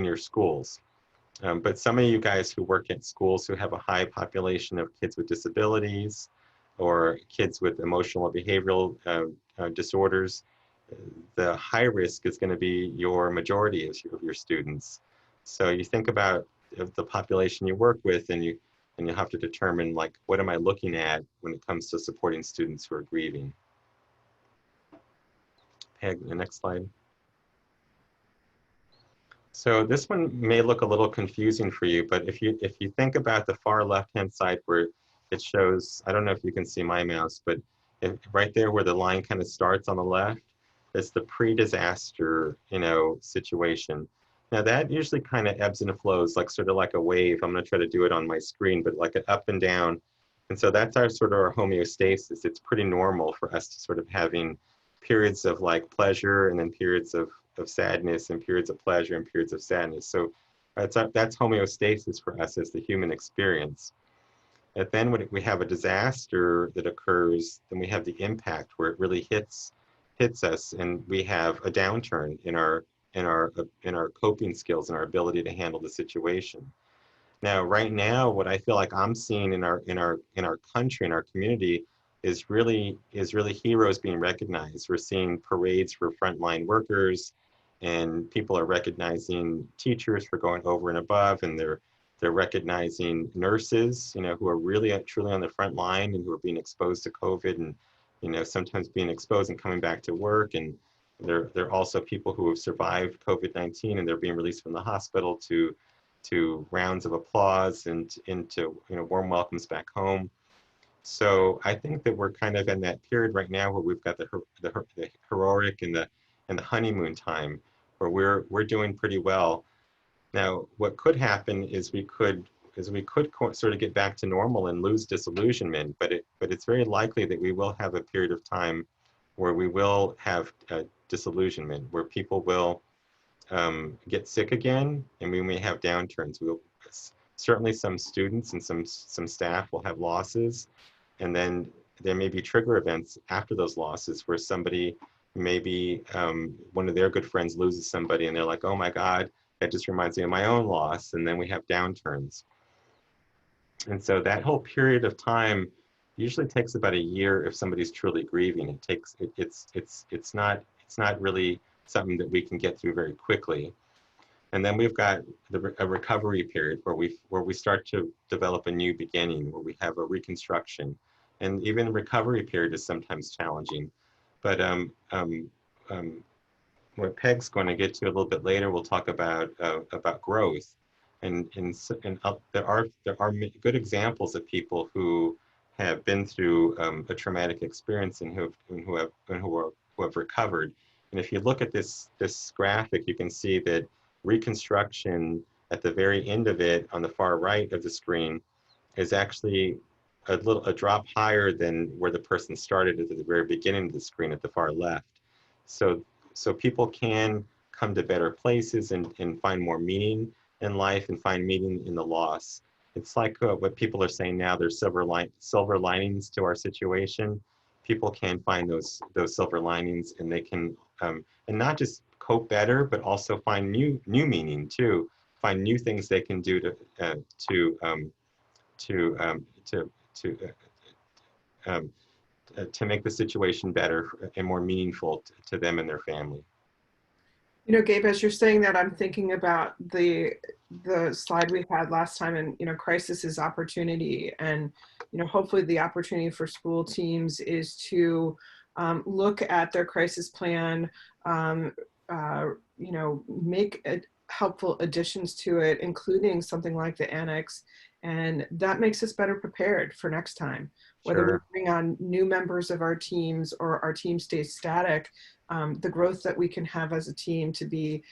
your schools. But some of you guys who work at schools who have a high population of kids with disabilities or kids with emotional or behavioral disorders, the high risk is going to be your majority of your students. So you think about the population you work with, and you have to determine, like, what am I looking at when it comes to supporting students who are grieving. Peg, the next slide. So this one may look a little confusing for you, but if you think about the far left-hand side where it shows, I don't know if you can see my mouse, but right there where the line kind of starts on the left, it's the pre-disaster, situation. Now that usually kind of ebbs and flows, like sort of like a wave. I'm going to try to do it on my screen, but like an up and down. And so that's our sort of our homeostasis. It's pretty normal for us to sort of having periods of like pleasure, and then periods of sadness, and periods of pleasure, and periods of sadness. So that's homeostasis for us as the human experience. And then when we have a disaster that occurs, then we have the impact where it really hits us, and we have a downturn in our coping skills and our ability to handle the situation. Now, right now, what I feel like I'm seeing in our country, in our community, is really heroes being recognized. We're seeing parades for frontline workers, and people are recognizing teachers for going over and above, and they're recognizing nurses, who are really truly on the front line and who are being exposed to COVID, and sometimes being exposed and coming back to work. And they're also people who have survived COVID-19, and they're being released from the hospital to to rounds of applause and into warm welcomes back home. So I think that we're kind of in that period right now where we've got the heroic and the honeymoon time, where we're doing pretty well. Now, what could happen is we could sort of get back to normal and lose disillusionment, but it's very likely that we will have a period of time where we will have disillusionment, where people will get sick again, and we may have downturns. Certainly some students and some staff will have losses, and then there may be trigger events after those losses where somebody, maybe one of their good friends loses somebody, and they're like, oh my God, that just reminds me of my own loss, and then we have downturns. And so that whole period of time usually takes about a year if somebody's truly grieving. It's not really something that we can get through very quickly. And then we've got a recovery period where we start to develop a new beginning, where we have a reconstruction. And even recovery period is sometimes challenging. But what Peg's going to get to a little bit later, we'll talk about growth. And there are good examples of people who have been through a traumatic experience and who have recovered. And if you look at this graphic, you can see that reconstruction at the very end of it, on the far right of the screen, is actually a drop higher than where the person started at the very beginning of the screen at the far left. So people can come to better places and find more meaning in life and find meaning in the loss. It's like what people are saying now, there's silver linings to our situation. People can find those silver linings, and they can, and not just cope better, but also find new meaning too. Find new things they can do to make the situation better and more meaningful to them and their family. You know, Gabe, as you're saying that, I'm thinking about the slide we had last time, and crisis is opportunity, and hopefully the opportunity for school teams is to look at their crisis plan, make helpful additions to it, including something like the Annex, and that makes us better prepared for next time. Whether Sure. we bring on new members of our teams or our team stays static, the growth that we can have as a team to be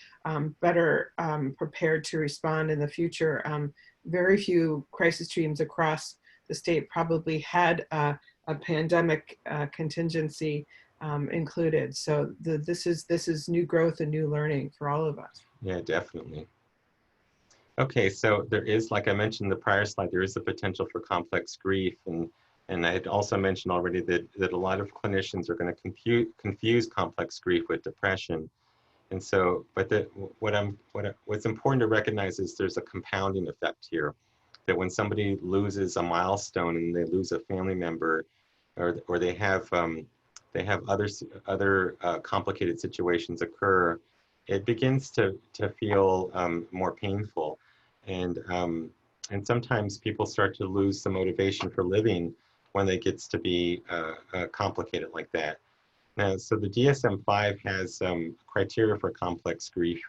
better prepared to respond in the future. Very few crisis teams across the state probably had a pandemic contingency included. So this is new growth and new learning for all of us. Yeah, definitely. Okay, so there is, like I mentioned in the prior slide, there is a potential for complex grief, and I had also mentioned already that a lot of clinicians are going to confuse complex grief with depression. And so, but what's important to recognize is there's a compounding effect here, that when somebody loses a milestone and they lose a family member, or they have other complicated situations occur, it begins to feel more painful, and sometimes people start to lose the motivation for living when it gets to be complicated like that. Now, so the DSM-5 has criteria for complex grief,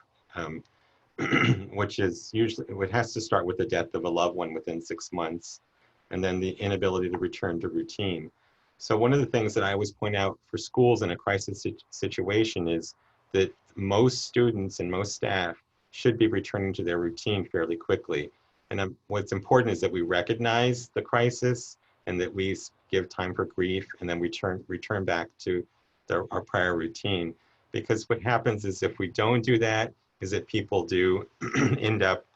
which is usually, it has to start with the death of a loved one within 6 months, and then the inability to return to routine. So one of the things that I always point out for schools in a crisis situation is that most students and most staff should be returning to their routine fairly quickly. And what's important is that we recognize the crisis and that we give time for grief, and then we return back to our prior routine. Because what happens is, if we don't do that, is that people do end up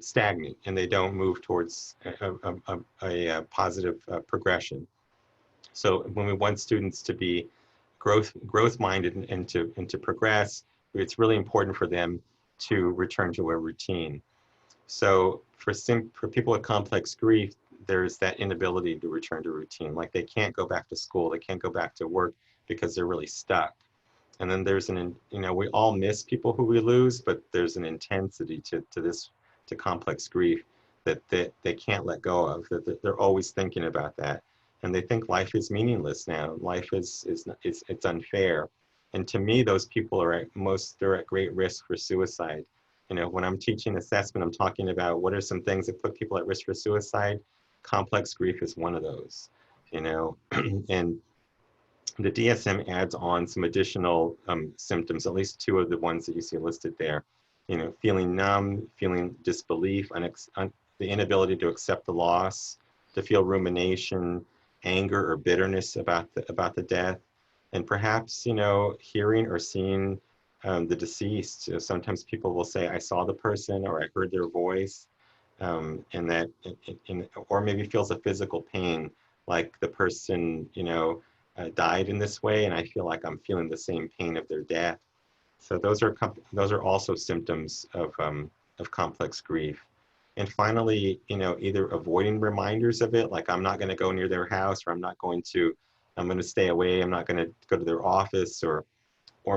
stagnant, and they don't move towards a positive progression. So when we want students to be growth minded and to progress, it's really important for them to return to a routine. So for people with complex grief, there's that inability to return to routine. Like, they can't go back to school, they can't go back to work because they're really stuck. And then there's we all miss people who we lose, but there's an intensity to complex grief that they can't let go of, that they're always thinking about that. And they think life is meaningless now. Life it's unfair. And to me, those people they're at great risk for suicide. You know, when I'm teaching assessment, I'm talking about what are some things that put people at risk for suicide. Complex grief is one of those, you know, and the DSM adds on some additional symptoms, at least two of the ones that you see listed there. You know, feeling numb, feeling disbelief, the inability to accept the loss, to feel rumination, anger or bitterness about the death, and perhaps, you know, hearing or seeing the deceased. You know, sometimes people will say, "I saw the person," or "I heard their voice," and that, or maybe feels a physical pain, like the person, you know, died in this way, and I feel like I'm feeling the same pain of their death. So those are also symptoms of complex grief. And finally, you know, either avoiding reminders of it, like I'm not going to go near their house, or I'm going to stay away. I'm not going to go to their office, or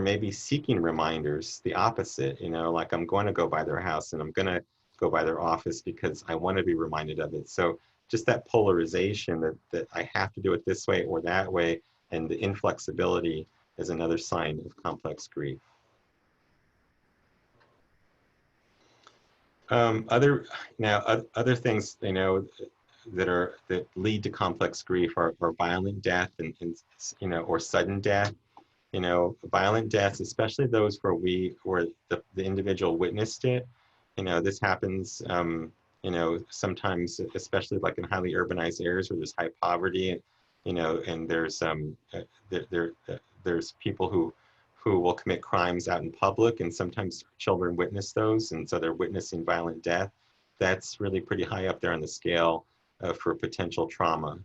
maybe seeking reminders, the opposite, you know, like I'm going to go by their house and I'm going to go by their office because I want to be reminded of it. So just that polarization that I have to do it this way or that way, and the inflexibility is another sign of complex grief. Other things, you know, that lead to complex grief are violent death and you know, or sudden death. You know, violent deaths, especially those where the individual witnessed it. You know, this happens, you know, sometimes, especially like in highly urbanized areas where there's high poverty, and, you know, and there's people who will commit crimes out in public, and sometimes children witness those, and so they're witnessing violent death. That's really pretty high up there on the scale for potential trauma.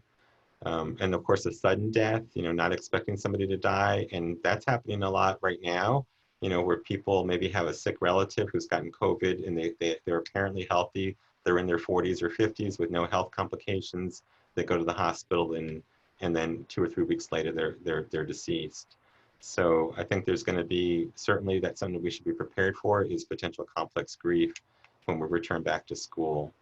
And of course, a sudden death, you know, not expecting somebody to die. And that's happening a lot right now, you know, where people maybe have a sick relative who's gotten COVID, and they're apparently healthy. They're in their 40s or 50s with no health complications. They go to the hospital, and then 2 or 3 weeks later, they're deceased. So I think there's going to be, certainly that's something we should be prepared for, is potential complex grief when we return back to school.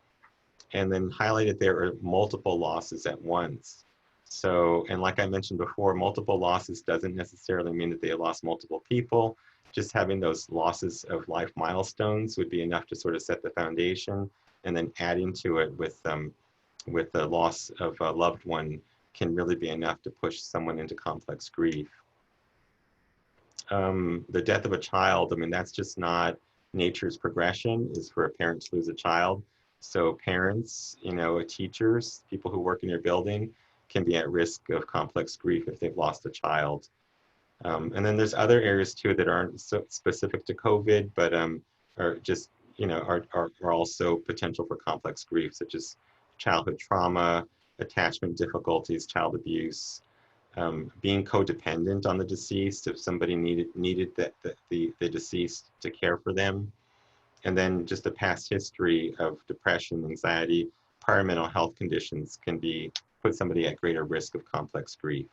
And then highlighted there are multiple losses at once. So, and like I mentioned before, multiple losses doesn't necessarily mean that they lost multiple people. Just having those losses of life milestones would be enough to sort of set the foundation, and then adding to it with the loss of a loved one can really be enough to push someone into complex grief. The death of a child, I mean, that's just not nature's progression, is for a parent to lose a child. So parents, you know, teachers, people who work in your building can be at risk of complex grief if they've lost a child. And then there's other areas too that aren't so specific to COVID, but are just, you know, are also potential for complex grief, such as childhood trauma, attachment difficulties, child abuse, being codependent on the deceased if somebody needed the deceased to care for them, and then just a past history of depression, anxiety, prior mental health conditions can put somebody at greater risk of complex grief.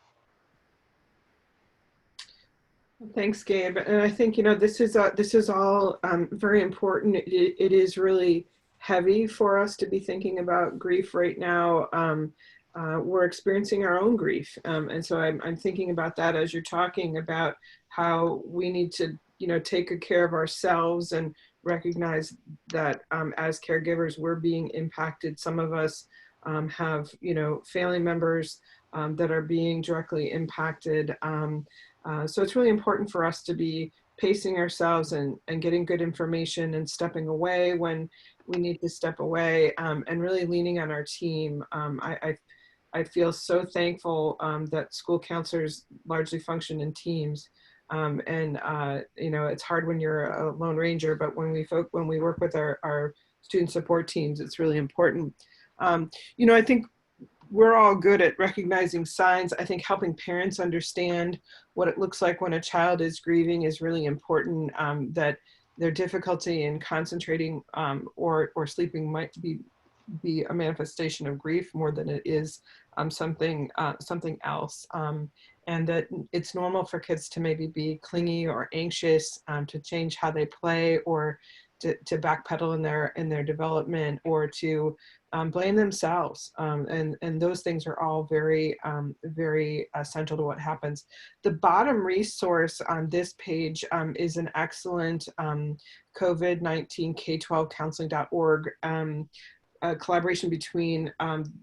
Thanks, Gabe. And I think, you know, this is all very important. It is really heavy for us to be thinking about grief right now. We're experiencing our own grief. And so I'm thinking about that as you're talking about how we need to, you know, take good care of ourselves and recognize that as caregivers, we're being impacted. Some of us have, you know, family members that are being directly impacted. So it's really important for us to be pacing ourselves and getting good information and stepping away when we need to step away, and really leaning on our team. I feel so thankful that school counselors largely function in teams. And you know, it's hard when you're a lone ranger, but when we work with our student support teams, it's really important. You know, I think we're all good at recognizing signs. I think helping parents understand what it looks like when a child is grieving is really important. That their difficulty in concentrating or sleeping might be a manifestation of grief more than it is something else. And that it's normal for kids to maybe be clingy or anxious, to change how they play, or to backpedal in their development, or to blame themselves. And those things are all very, very essential to what happens. The bottom resource on this page is an excellent COVID-19 K-12 counseling.org collaboration between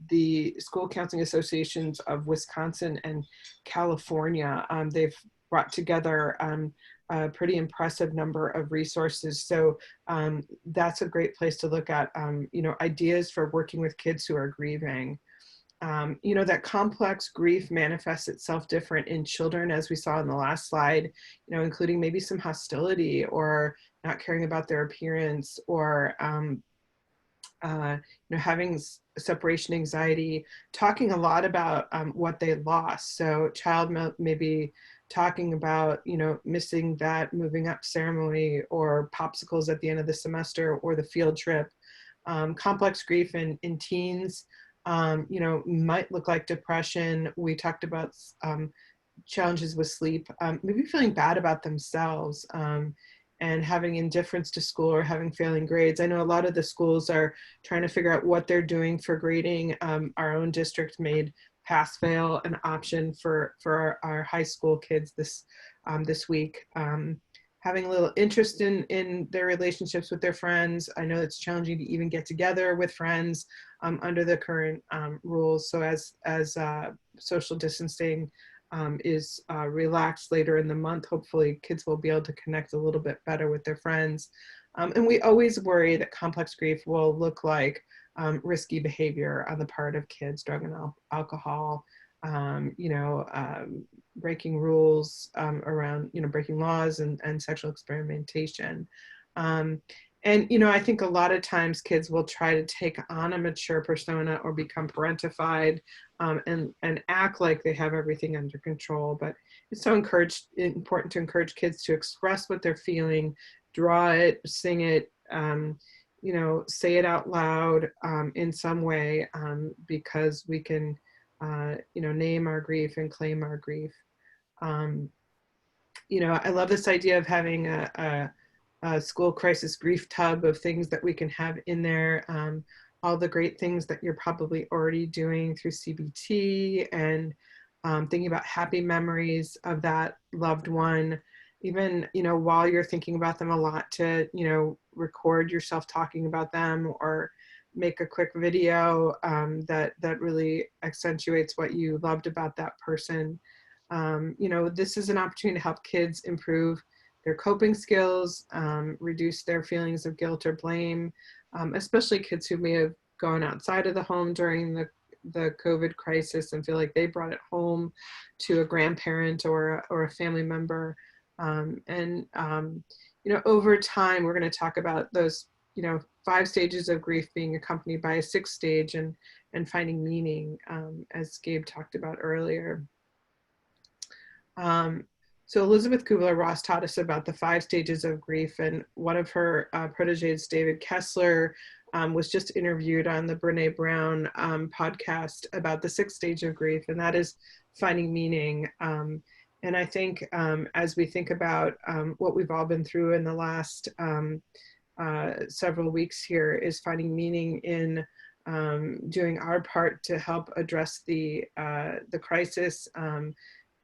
the School Counseling Associations of Wisconsin and California. They've brought together a pretty impressive number of resources. So that's a great place to look at, you know, ideas for working with kids who are grieving. You know, that complex grief manifests itself different in children, as we saw in the last slide, you know, including maybe some hostility or not caring about their appearance, or you know, having separation anxiety, talking a lot about what they lost. So child maybe talking about, you know, missing that moving up ceremony or popsicles at the end of the semester or the field trip. Complex grief in teens, you know, might look like depression. We talked about challenges with sleep, maybe feeling bad about themselves, and having indifference to school or having failing grades. I know a lot of the schools are trying to figure out what they're doing for grading. Our own district made pass-fail an option for our high school kids this week. Having a little interest in their relationships with their friends. I know it's challenging to even get together with friends under the current rules. So as social distancing is relaxed later in the month, hopefully kids will be able to connect a little bit better with their friends. And we always worry that complex grief will look like risky behavior on the part of kids, drug and alcohol, you know, breaking rules around, you know, breaking laws and sexual experimentation. And, you know, I think a lot of times kids will try to take on a mature persona or become parentified and act like they have everything under control. But it's so important to encourage kids to express what they're feeling, draw it, sing it, you know, say it out loud in some way, because we can, you know, name our grief and claim our grief. You know, I love this idea of having a school crisis grief tub of things that we can have in there. All the great things that you're probably already doing through CBT, and thinking about happy memories of that loved one. Even, you know, while you're thinking about them a lot, to, you know, record yourself talking about them or make a quick video that really accentuates what you loved about that person. You know, this is an opportunity to help kids improve their coping skills, reduce their feelings of guilt or blame, especially kids who may have gone outside of the home during the COVID crisis and feel like they brought it home to a grandparent or a family member. You know, over time, we're going to talk about those, you know, 5 stages of grief being accompanied by a 6th stage, and finding meaning, as Gabe talked about earlier. So Elizabeth Kubler-Ross taught us about the 5 stages of grief, and one of her proteges, David Kessler, was just interviewed on the Brene Brown podcast about the 6th stage of grief, and that is finding meaning. And I think as we think about what we've all been through in the last several weeks here, is finding meaning in doing our part to help address the crisis,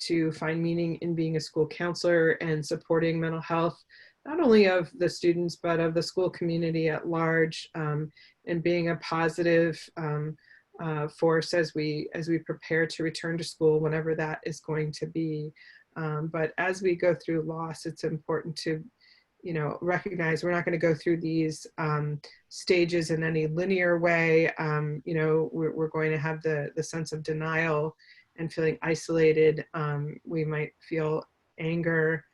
to find meaning in being a school counselor and supporting mental health, not only of the students, but of the school community at large, and being a positive force as we prepare to return to school, whenever that is going to be. But as we go through loss, it's important to, you know, recognize we're not going to go through these stages in any linear way. You know, we're going to have the sense of denial and feeling isolated. We might feel anger,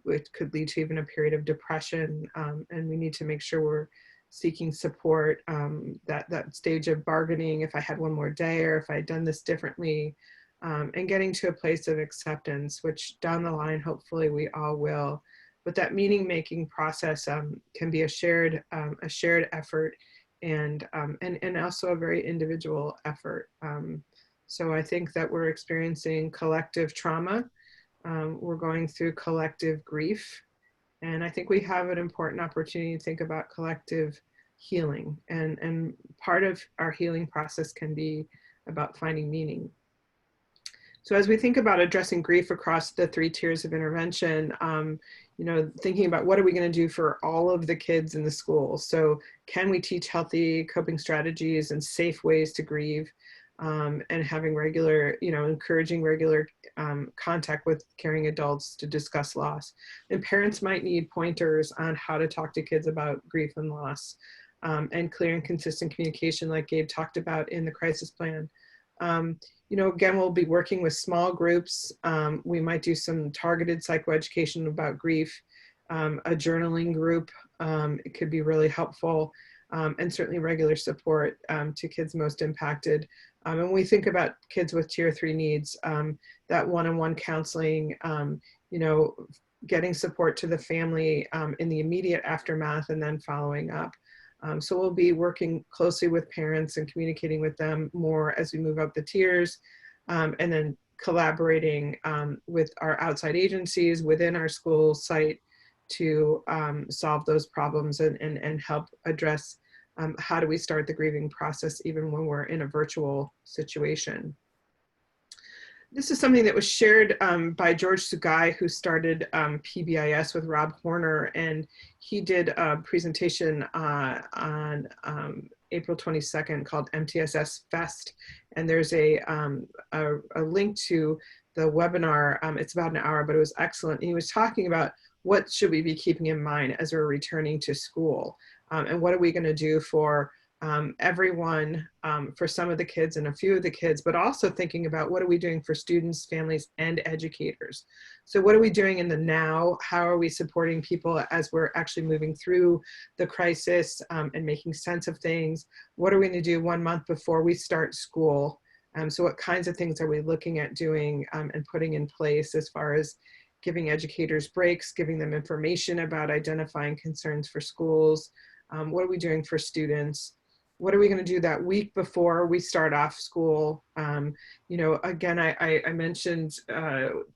which could lead to even a period of depression. And we need to make sure we're seeking support, that stage of bargaining, if I had one more day, or if I had done this differently, and getting to a place of acceptance, which down the line, hopefully we all will. But that meaning-making process can be a shared effort, and also a very individual effort. So I think that we're experiencing collective trauma. We're going through collective grief. And I think we have an important opportunity to think about collective healing. And part of our healing process can be about finding meaning. So as we think about addressing grief across the 3 tiers of intervention, you know, thinking about what are we going to do for all of the kids in the school? So can we teach healthy coping strategies and safe ways to grieve, and having regular, you know, encouraging regular contact with caring adults to discuss loss. And parents might need pointers on how to talk to kids about grief and loss, and clear and consistent communication like Gabe talked about in the crisis plan. You know, again, we'll be working with small groups. We might do some targeted psychoeducation about grief, a journaling group. It could be really helpful, and certainly regular support to kids most impacted. And when we think about kids with tier 3 needs, that one-on-one counseling, you know, getting support to the family in the immediate aftermath and then following up. So we'll be working closely with parents and communicating with them more as we move up the tiers, and then collaborating with our outside agencies within our school site to solve those problems and help address how do we start the grieving process even when we're in a virtual situation. This is something that was shared by George Sugai, who started PBIS with Rob Horner, and he did a presentation on April 22nd called MTSS Fest, and there's a link to the webinar. It's about an hour, but it was excellent. And he was talking about what should we be keeping in mind as we're returning to school, and what are we going to do for everyone, for some of the kids and a few of the kids, but also thinking about what are we doing for students, families, and educators. So what are we doing in the now? How are we supporting people as we're actually moving through the crisis and making sense of things? What are we going to do 1 month before we start school? So what kinds of things are we looking at doing and putting in place as far as giving educators breaks, giving them information about identifying concerns for schools? What are we doing for students? What are we going to do that week before we start off school? You know, again, I mentioned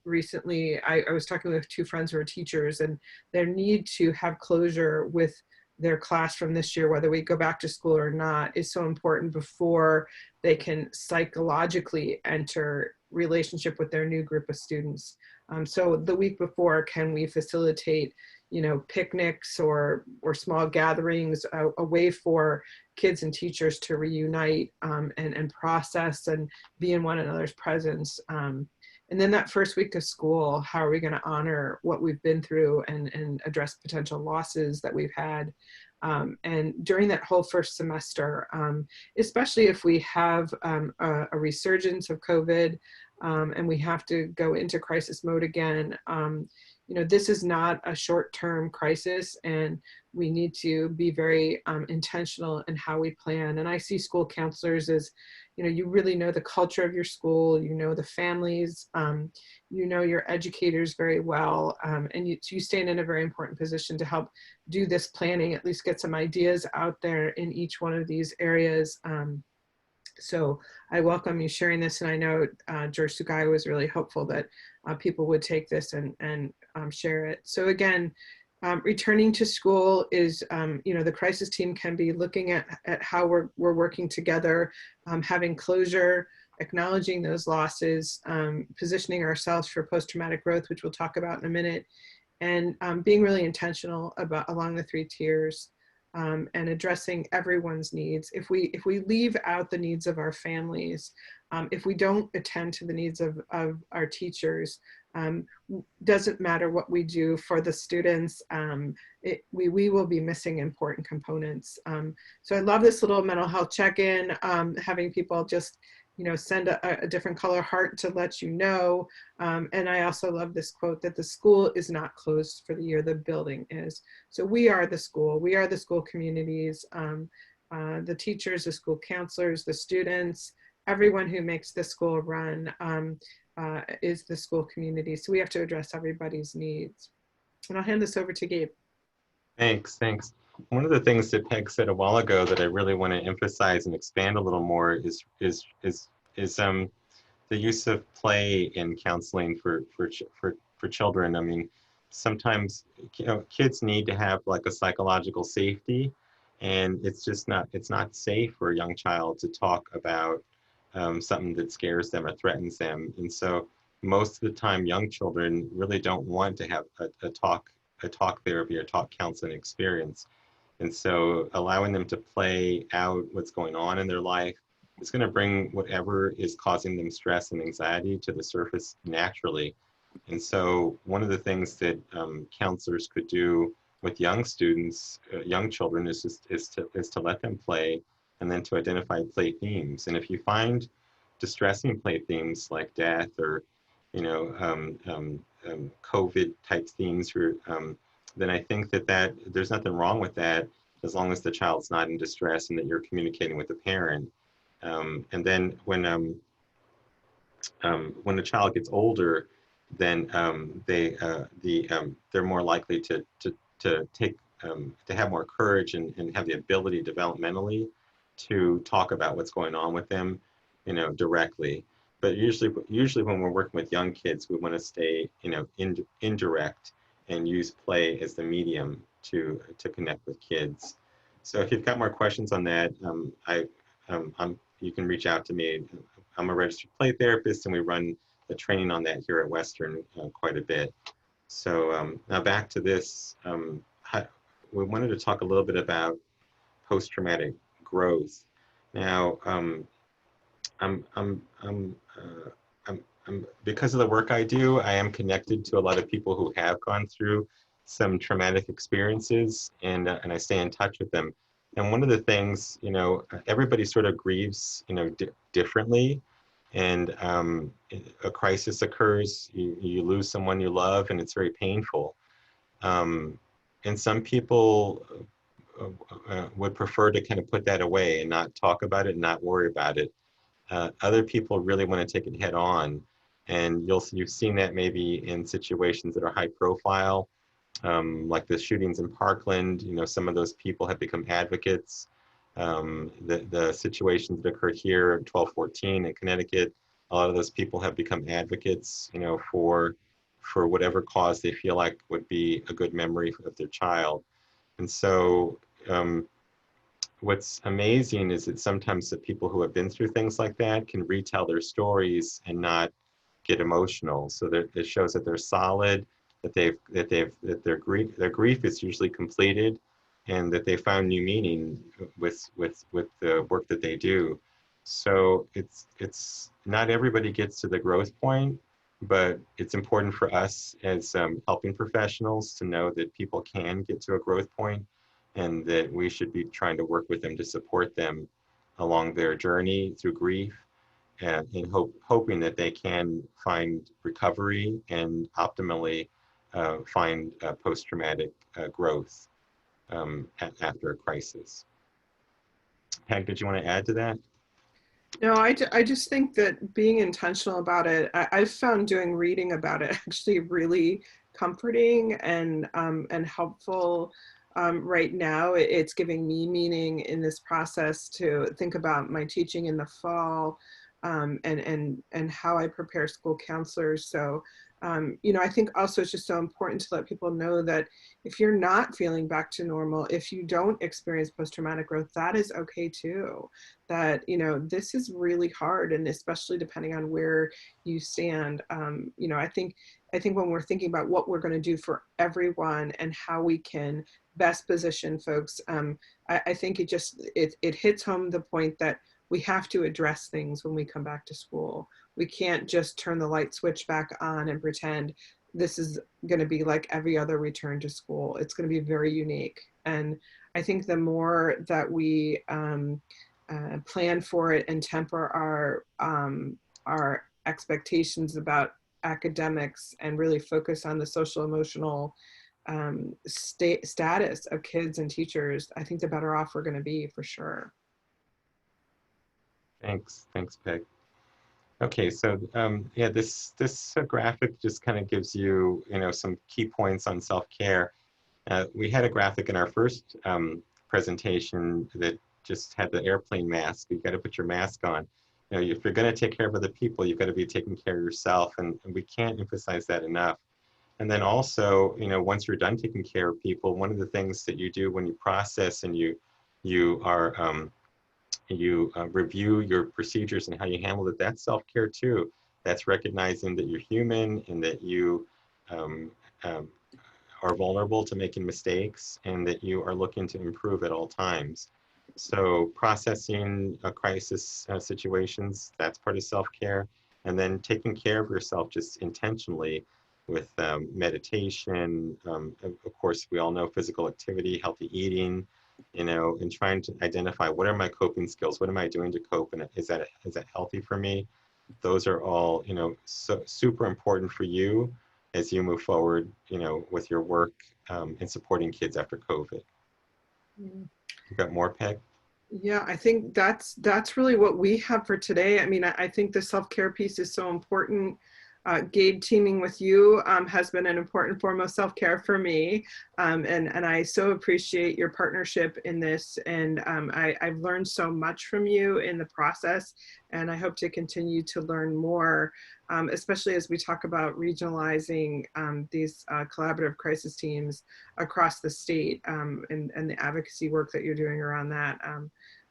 recently, I was talking with 2 friends who are teachers, and their need to have closure with their class from this year, whether we go back to school or not, is so important before they can psychologically enter relationship with their new group of students. So the week before, can we facilitate, you know, picnics or small gatherings, a way for kids and teachers to reunite and process and be in one another's presence. And then that first week of school, how are we going to honor what we've been through and address potential losses that we've had? And during that whole first semester, especially if we have a resurgence of COVID and we have to go into crisis mode again, you know, this is not a short-term crisis, and we need to be very intentional in how we plan. And I see school counselors as, you know, you really know the culture of your school, you know the families, you know your educators very well, and you stand in a very important position to help do this planning, at least get some ideas out there in each one of these areas. So I welcome you sharing this, and I know George Sugai was really hopeful that people would take this and share it. So again, returning to school is, you know, the crisis team can be looking at how we're working together, having closure, acknowledging those losses, positioning ourselves for post-traumatic growth, which we'll talk about in a minute, and being really intentional about along the 3 tiers. And addressing everyone's needs. If we leave out the needs of our families, if we don't attend to the needs of our teachers, doesn't matter what we do for the students, we will be missing important components. So I love this little mental health check-in, having people just, you know, send a different color heart to let you know. And I also love this quote that the school is not closed for the year, the building is. So we are the school, we are the school communities, the teachers, the school counselors, the students, everyone who makes the school run is the school community. So we have to address everybody's needs. And I'll hand this over to Gabe. Thanks. One of the things that Peg said a while ago that I really want to emphasize and expand a little more is the use of play in counseling for children. I mean, sometimes, you know, kids need to have like a psychological safety, And it's not safe for a young child to talk about something that scares them or threatens them. And so most of the time, young children really don't want to have a talk therapy or talk counseling experience. And so allowing them to play out what's going on in their life is going to bring whatever is causing them stress and anxiety to the surface naturally. And so one of the things that counselors could do with young students, young children, is to let them play, and then to identify play themes. And if you find distressing play themes like death or, COVID type themes, or then I think that there's nothing wrong with that, as long as the child's not in distress and that you're communicating with the parent. And then when the child gets older, then they're more likely to take to have more courage and have the ability developmentally to talk about what's going on with them, directly. But usually when we're working with young kids, we want to stay, indirect and use play as the medium to connect with kids. So if you've got more questions on that, you can reach out to me. I'm a registered play therapist, and we run the training on that here at Western quite a bit. So now back to this. We wanted to talk a little bit about post-traumatic growth. Now, because of the work I do, I am connected to a lot of people who have gone through some traumatic experiences, and I stay in touch with them. And one of the things, everybody sort of grieves, differently. And a crisis occurs, you lose someone you love, and it's very painful. And some people would prefer to kind of put that away and not talk about it and not worry about it. Other people really want to take it head on. And you've seen that maybe in situations that are high profile, like the shootings in Parkland. Some of those people have become advocates. The situations that occurred here in 1214 in Connecticut, a lot of those people have become advocates, for whatever cause they feel like would be a good memory of their child. And so what's amazing is that sometimes the people who have been through things like that can retell their stories and not get emotional. So that it shows that they're solid, that their grief is usually completed, and that they found new meaning with the work that they do. So it's not everybody gets to the growth point, but it's important for us as helping professionals to know that people can get to a growth point, and that we should be trying to work with them to support them along their journey through grief, and hoping that they can find recovery and optimally find post-traumatic growth after a crisis. Peg, did you want to add to that? No, I just think that being intentional about it, I've found doing reading about it actually really comforting and helpful. Right now, it's giving me meaning in this process to think about my teaching in the fall, and how I prepare school counselors. So, I think also it's just so important to let people know that if you're not feeling back to normal, if you don't experience post-traumatic growth, that is okay too. That, this is really hard, and especially depending on where you stand. I think when we're thinking about what we're going to do for everyone and how we can best position folks, I think it hits home the point that we have to address things when we come back to school. We can't just turn the light switch back on and pretend this is going to be like every other return to school. It's going to be very unique. And I think the more that we plan for it and temper our expectations about academics and really focus on the social emotional status of kids and teachers, I think the better off we're going to be, for sure. Thanks, Peg. Okay, so yeah, this graphic just kind of gives you some key points on self-care. We had a graphic in our first presentation that just had the airplane mask. You've got to put your mask on. If you're going to take care of other people, you've got to be taking care of yourself, and we can't emphasize that enough. And then also, once you're done taking care of people, one of the things that you do when you process and you you are review your procedures and how you handle it. That's self-care too. That's recognizing that you're human and that you um, um, are vulnerable to making mistakes and that you are looking to improve at all times. So processing crisis situations, that's part of self-care. And then taking care of yourself just intentionally with meditation. Of course, we all know physical activity, healthy eating, you know, and trying to identify what are my coping skills? What am I doing to cope? And is that healthy for me? Those are all, you know, super important for you as you move forward, you know, with your work in supporting kids after COVID. Mm. You got more, Peg? Yeah, I think that's really what we have for today. I mean, I think the self-care piece is so important. Gabe, teaming with you has been an important form of self-care for me. And I so appreciate your partnership in this. And I've learned so much from you in the process. And I hope to continue to learn more, especially as we talk about regionalizing these collaborative crisis teams across the state and the advocacy work that you're doing around that.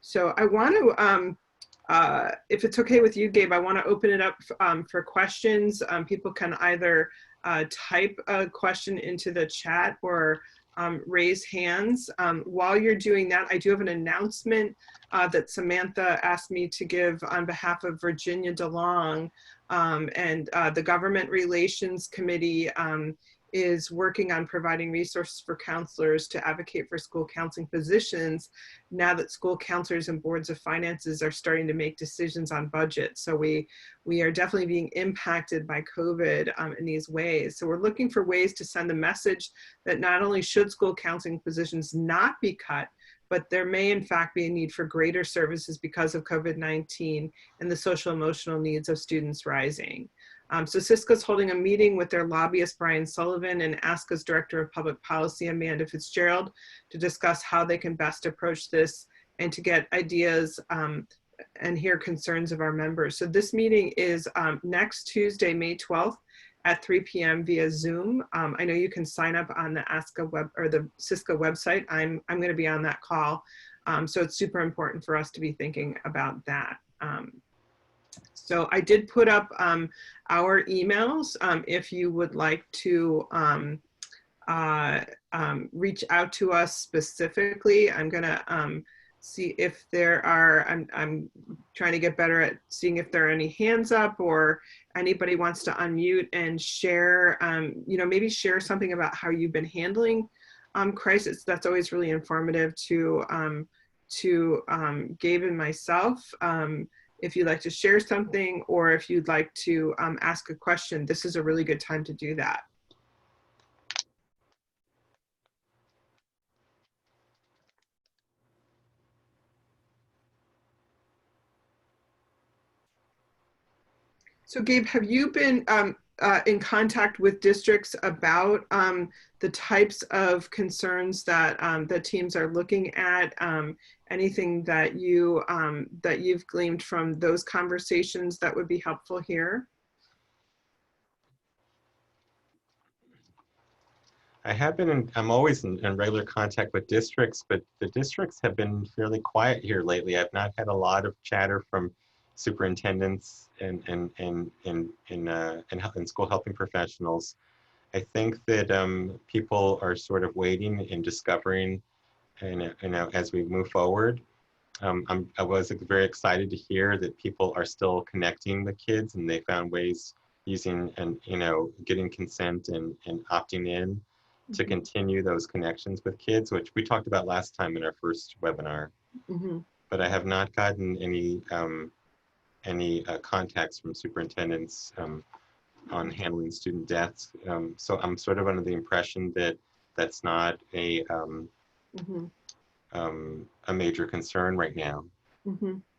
So I want to, if it's okay with you, Gabe, I want to open it up for questions. People can either type a question into the chat or raise hands. While you're doing that, I do have an announcement that Samantha asked me to give on behalf of Virginia DeLong, and the Government Relations Committee is working on providing resources for counselors to advocate for school counseling positions now that school counselors and boards of finances are starting to make decisions on budget. So we are definitely being impacted by COVID in these ways. So we're looking for ways to send the message that not only should school counseling positions not be cut, but there may in fact be a need for greater services because of COVID-19 and the social emotional needs of students rising. So CISCA's holding a meeting with their lobbyist, Brian Sullivan, and ASCA's Director of Public Policy, Amanda Fitzgerald, to discuss how they can best approach this and to get ideas and hear concerns of our members. So this meeting is next Tuesday, May 12th at 3 p.m. via Zoom. I know you can sign up on the ASCA web or the CISCA website. I'm going to be on that call. So it's super important for us to be thinking about that. So I did put up our emails if you would like to reach out to us specifically. I'm gonna see if there are, I'm trying to get better at seeing if there are any hands up or anybody wants to unmute and share, you know, maybe share something about how you've been handling crisis. That's always really informative to Gabe and myself. If you'd like to share something or if you'd like to ask a question, this is a really good time to do that. So Gabe, have you been in contact with districts about the types of concerns that that teams are looking at? Anything that you've gleaned from those conversations that would be helpful here? I have been I'm always in regular contact with districts, but the districts have been fairly quiet here lately. I've not had a lot of chatter from superintendents and school helping professionals. I think that people are sort of waiting and discovering, and you know, as we move forward. I was very excited to hear that people are still connecting with kids, and they found ways using and you know getting consent and opting in to continue those connections with kids, which we talked about last time in our first webinar. Mm-hmm. But I have not gotten any contacts from superintendents on handling student deaths. So I'm sort of under the impression that that's not a major concern right now.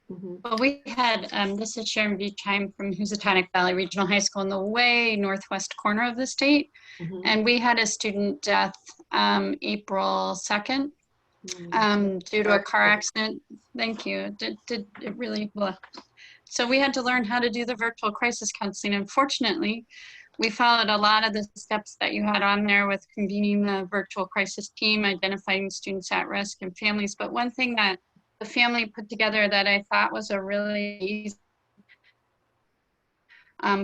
Well, we had, this is Sharon Buchheim from Housatonic Valley Regional High School in the way northwest corner of the state. And we had a student death April 2nd due to a car accident. Thank you. Did it really, well. So we had to learn how to do the virtual crisis counseling. Unfortunately, we followed a lot of the steps that you had on there with convening the virtual crisis team, identifying students at risk and families. But one thing that the family put together that I thought was a really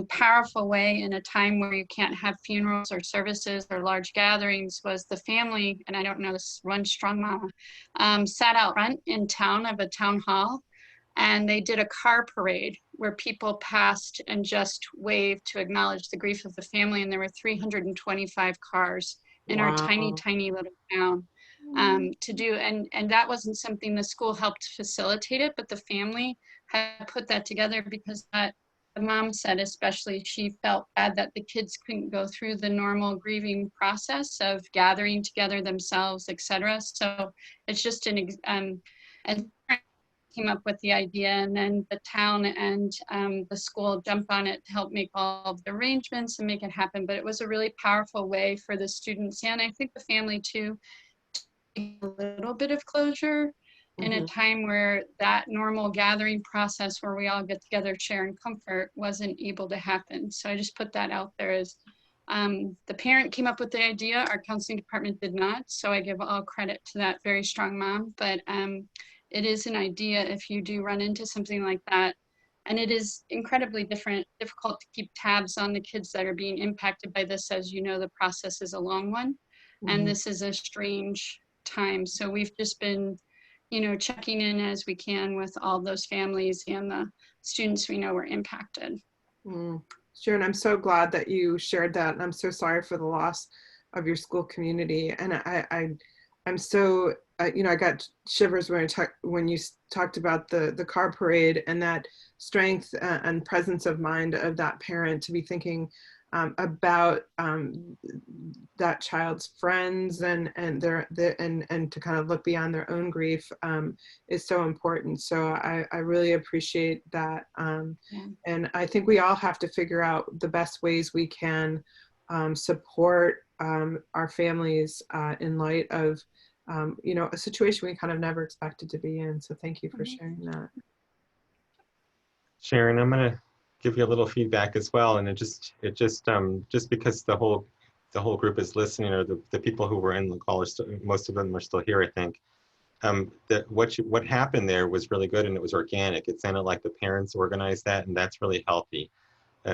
powerful way in a time where you can't have funerals or services or large gatherings was the family, and I don't know, this one strong mama, sat out front in town of a town hall, and they did a car parade where people passed and just waved to acknowledge the grief of the family. And there were 325 cars in our tiny, tiny little town to do. And that wasn't something the school helped facilitate it, but the family had put that together because that, the mom said especially, she felt bad that the kids couldn't go through the normal grieving process of gathering together themselves, etc. So it's just and came up with the idea, and then the town and the school jumped on it to help make all of the arrangements and make it happen. But it was a really powerful way for the students, and I think the family too, to get a little bit of closure in a time where that normal gathering process where we all get together, share, and comfort wasn't able to happen. So I just put that out there as the parent came up with the idea. Our counseling department did not. So I give all credit to that very strong mom. But it is an idea if you do run into something like that. And it is incredibly difficult to keep tabs on the kids that are being impacted by this. As you know, the process is a long one. And this is a strange time. So we've just been, you know, checking in as we can with all those families and the students we know were impacted. Sharon, I'm so glad that you shared that. And I'm so sorry for the loss of your school community. And I'm so, you know, I got shivers when you talked about the car parade and that strength and presence of mind of that parent to be thinking about that child's friends and to kind of look beyond their own grief is so important. So I really appreciate that. And I think we all have to figure out the best ways we can support our families in light of you know, a situation we kind of never expected to be in. So thank you for sharing that. Sharon, I'm going to give you a little feedback as well. And just because the whole group is listening, or the people who were in the call, most of them are still here, I think. That what happened there was really good, and it was organic. It sounded like the parents organized that, and that's really healthy.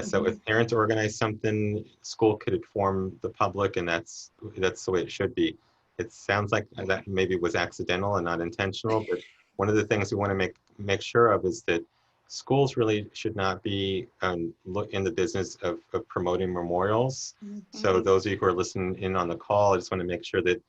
So if parents organize something, school could inform the public, and that's the way it should be. It sounds like that maybe was accidental and not intentional, but one of the things we want to make sure of is that schools really should not be in the business of promoting memorials. So those of you who are listening in on the call, I just want to make sure that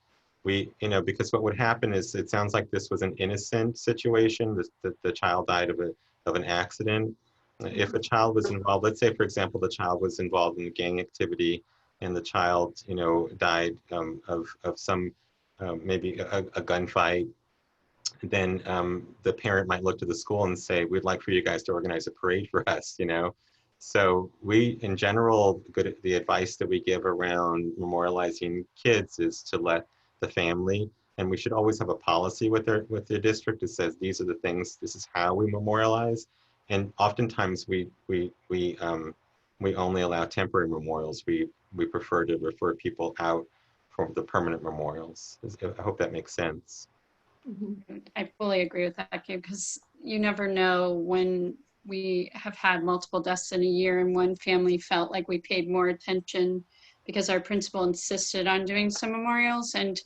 we, you know, because what would happen is, it sounds like this was an innocent situation, the child died of an accident. If a child was involved, let's say, for example, the child was involved in gang activity and the child, you know, died of some, maybe a gunfight, then the parent might look to the school and say, we'd like for you guys to organize a parade for us, you know? So we, in general, the advice that we give around memorializing kids is to let the family, and we should always have a policy with their district that says, these are the things, this is how we memorialize. And oftentimes we only allow temporary memorials. We prefer to refer people out for the permanent memorials. I hope that makes sense. I fully agree with that, Gabe, because you never know when we have had multiple deaths in a year and one family felt like we paid more attention because our principal insisted on doing some memorials, and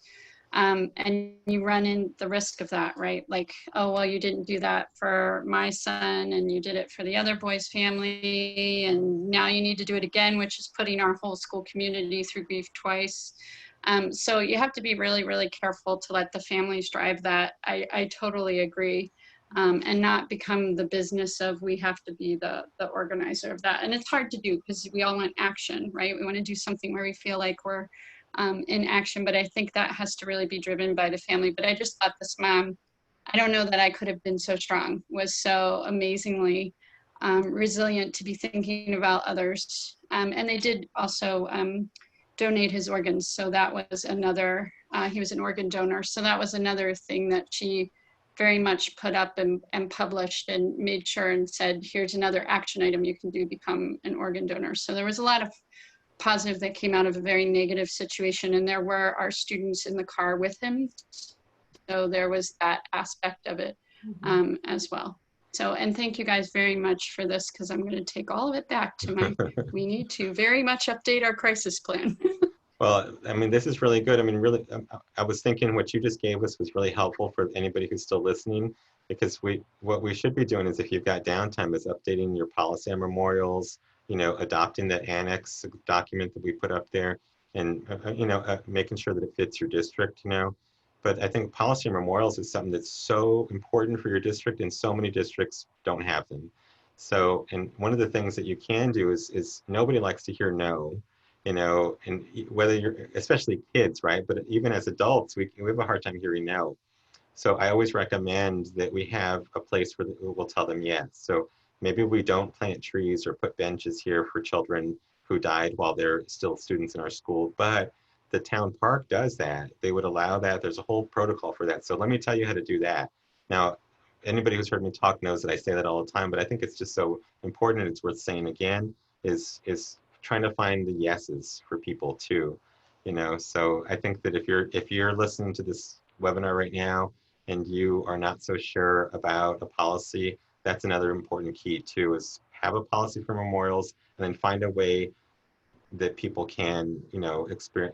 you run in the risk of that, right? Like, oh, well, you didn't do that for my son and you did it for the other boy's family, and now you need to do it again, which is putting our whole school community through grief twice. So you have to be really, really careful to let the families drive that. I totally agree. And not become the business of, we have to be the organizer of that. And it's hard to do because we all want action, right? We want to do something where we feel like we're in action, but I think that has to really be driven by the family. But I just thought this mom, I don't know that I could have been so strong, was so amazingly resilient to be thinking about others. And they did also donate his organs. So that was another, he was an organ donor. So that was another thing that she very much put up and published and made sure and said, here's another action item you can do, become an organ donor. So there was a lot of positive that came out of a very negative situation. And there were our students in the car with him. So there was that aspect of it as well. So, and thank you guys very much for this, because I'm going to take all of it back to my, we need to very much update our crisis plan. Well, I mean, this is really good. I mean, really, I was thinking what you just gave us was really helpful for anybody who's still listening, because what we should be doing is, if you've got downtime, is updating your policy on memorials, you know, adopting the annex document that we put up there, and, you know, making sure that it fits your district, you know. But I think policy on memorials is something that's so important for your district, and so many districts don't have them. So, and one of the things that you can do is nobody likes to hear no. You know, and whether you're, especially kids, right? But even as adults, we have a hard time hearing no. So I always recommend that we have a place where we'll tell them yes. So maybe we don't plant trees or put benches here for children who died while they're still students in our school, but the town park does that. They would allow that. There's a whole protocol for that. So let me tell you how to do that. Now, anybody who's heard me talk knows that I say that all the time, but I think it's just so important, and it's worth saying again, is trying to find the yeses for people too, you know. So I think that if you're listening to this webinar right now and you are not so sure about a policy, that's another important key too, is have a policy for memorials, and then find a way that people can, you know,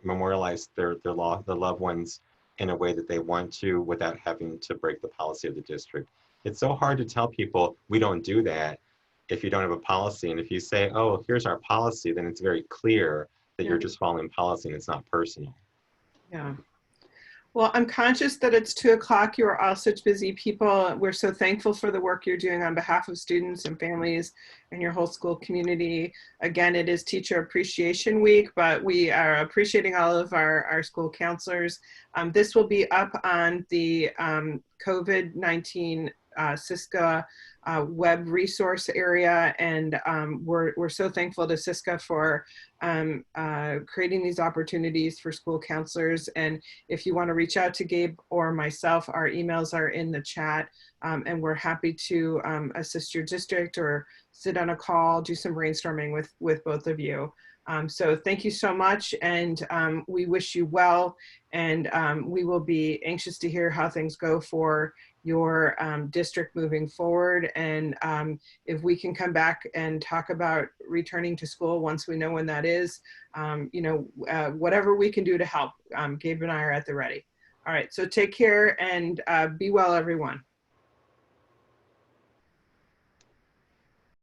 memorialize their loved ones in a way that they want to, without having to break the policy of the district. It's so hard to tell people we don't do that if you don't have a policy. And if you say, oh, here's our policy, then it's very clear that you're just following policy and it's not personal. Yeah. Well, I'm conscious that it's 2 o'clock. You are all such busy people. We're so thankful for the work you're doing on behalf of students and families and your whole school community. Again, it is Teacher Appreciation Week, but we are appreciating all of our school counselors. This will be up on the COVID-19 SISCA web resource area, and we're so thankful to SISCA for creating these opportunities for school counselors. And if you want to reach out to Gabe or myself, our emails are in the chat, and we're happy to assist your district or sit on a call, do some brainstorming with both of you. So thank you so much, and we wish you well, and we will be anxious to hear how things go for your district moving forward. And if we can come back and talk about returning to school once we know when that is, you know, whatever we can do to help, Gabe and I are at the ready. All right, so take care and be well, everyone.